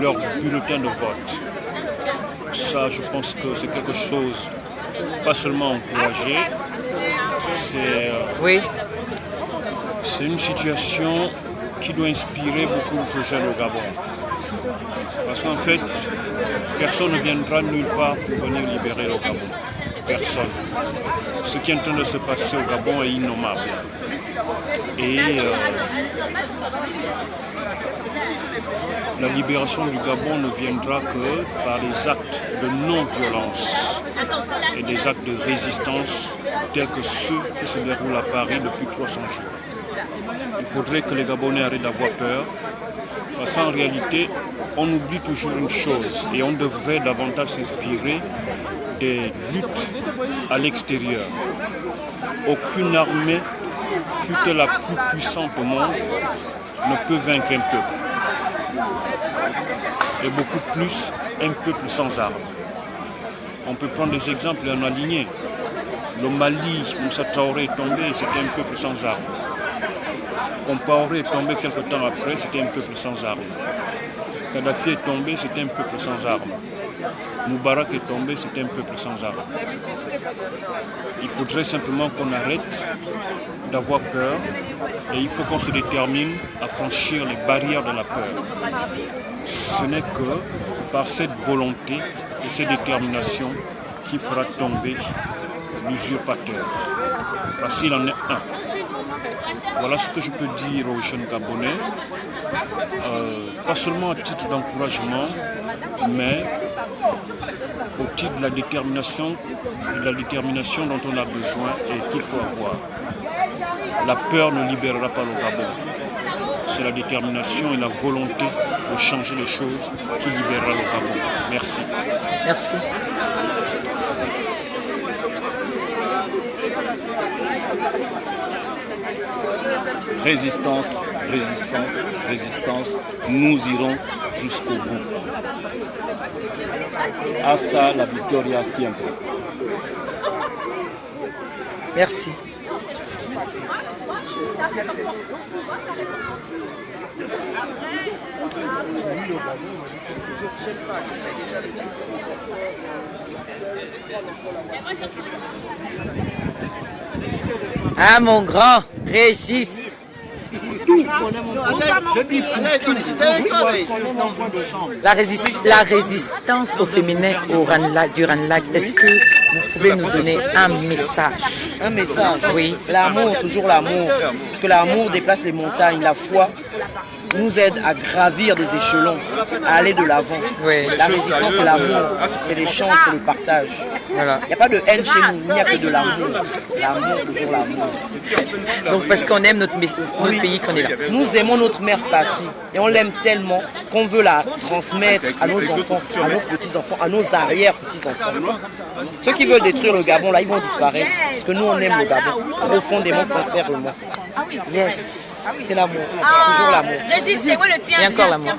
leur bulletin de vote. Ça, je pense que c'est quelque chose pas seulement encouragé, c'est une situation qui doit inspirer beaucoup de ces jeunes au Gabon. Parce qu'en fait, personne ne viendra nulle part pour venir libérer le Gabon. Personne. Ce qui est en train de se passer au Gabon est innommable. Et la libération du Gabon ne viendra que par des actes de non-violence et des actes de résistance tels que ceux qui se déroulent à Paris depuis 300 jours. Il faudrait que les Gabonais arrêtent d'avoir peur, parce qu'en réalité, on oublie toujours une chose et on devrait davantage s'inspirer des luttes à l'extérieur. Aucune armée, fût-elle la plus puissante au monde, ne peut vaincre un peuple. Et beaucoup plus, un peuple sans armes. On peut prendre des exemples en alignés. Le Mali, Moussa Traoré est tombé, c'était un peuple sans armes. Compaoré est tombé quelque temps après, c'était un peuple sans armes. Kadhafi est tombé, c'était un peuple sans armes. Moubarak est tombé, c'était un peuple sans armes. Il faudrait simplement qu'on arrête d'avoir peur et il faut qu'on se détermine à franchir les barrières de la peur. Ce n'est que par cette volonté et cette détermination qui fera tomber l'usurpateur. Parce qu'il en est un. Voilà ce que je peux dire aux jeunes Gabonais, pas seulement à titre d'encouragement, mais au titre de la détermination dont on a besoin et qu'il faut avoir. La peur ne libérera pas le Gabon. C'est la détermination et la volonté de changer les choses qui libérera le Gabon. Merci. Merci. Résistance, résistance, résistance, nous irons jusqu'au bout. Hasta la victoria siempre. Merci. Ah, mon grand Régis. tout. La résistance au féminin du Ranlag, est-ce que vous pouvez nous donner un message? Un message? Oui. L'amour, toujours l'amour. Parce que l'amour déplace les montagnes. La foi nous aide à gravir des échelons, à aller de l'avant. Oui. La résistance, c'est l'amour, c'est l'échange, c'est le partage. Voilà. Il n'y a pas de haine chez nous, il n'y a que de l'amour. L'amour, toujours l'amour. Donc parce qu'on aime notre pays qu'on est là. Nous aimons notre mère patrie et on l'aime tellement qu'on veut la transmettre à nos enfants, à nos petits-enfants, à nos arrière-petits-enfants. Ceux qui veulent détruire le Gabon, là, ils vont disparaître. Parce que nous, on aime le Gabon, profondément, sincèrement. Yes. C'est l'amour, toujours l'amour. Régis, c'est quoi le tien? Et encore l'amour.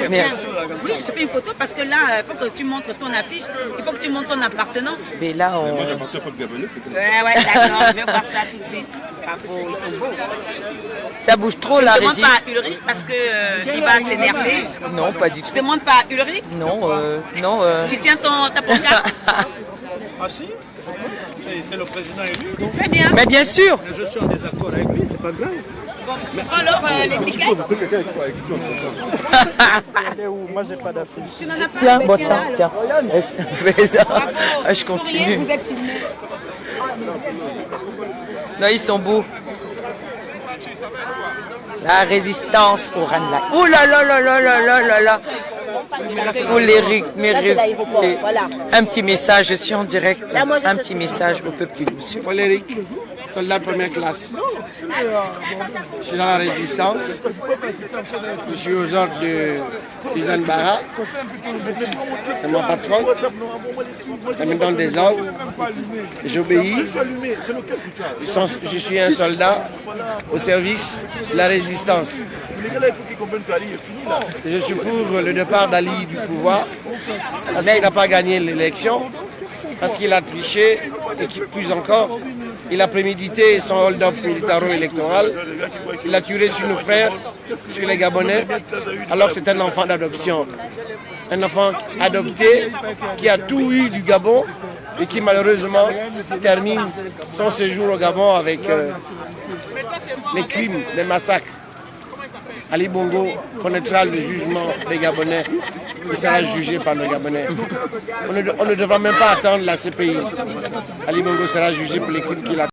Merci. Oui, je fais une photo parce que là, il faut que tu montres ton affiche, il faut que tu montres ton appartenance. Mais là, on... Ouais, d'accord, je vais voir ça tout de suite. Ils sont beaux. Ça bouge trop là, Régis. Je ne demande pas à Ulrich parce qu'il va s'énerver. Non, pas du tout. Tu ne demandes pas à Ulrich? Non, non. Tu tiens ta pancarte? Ah si? C'est le président élu. Très bien. Mais bien sûr. Je suis en désaccord avec lui, c'est pas grave. Bon, tu prends alors l'étiquette? Moi j'ai pas d'affiche. Tiens, bon, tiens. Fais ça. Je continue. Vous êtes filmé. Non, ils sont beaux. La résistance au Ranlag. Oh là là là là là là là là. Pour l'Éric, un petit message, je suis en direct. Un petit message au peuple qui vous suit. Paul Éric, soldat de première classe. Je suis dans la résistance. Je suis aux ordres de Suzanne Barra. C'est mon patron. Elle me donne des ordres. J'obéis. Je suis un soldat au service de la résistance. Je suis pour le départ d'Ali du pouvoir parce qu'il n'a pas gagné l'élection, parce qu'il a triché et plus encore, il a prémédité son hold-up militaro-électoral. Il a tué sur nos frères, sur les Gabonais, alors que c'est un enfant d'adoption. Un enfant adopté qui a tout eu du Gabon et qui malheureusement termine son séjour au Gabon avec les crimes, les massacres. Ali Bongo connaîtra le jugement des Gabonais. Il sera jugé par les Gabonais. On ne devra même pas attendre la CPI. Ali Bongo sera jugé pour les crimes qu'il a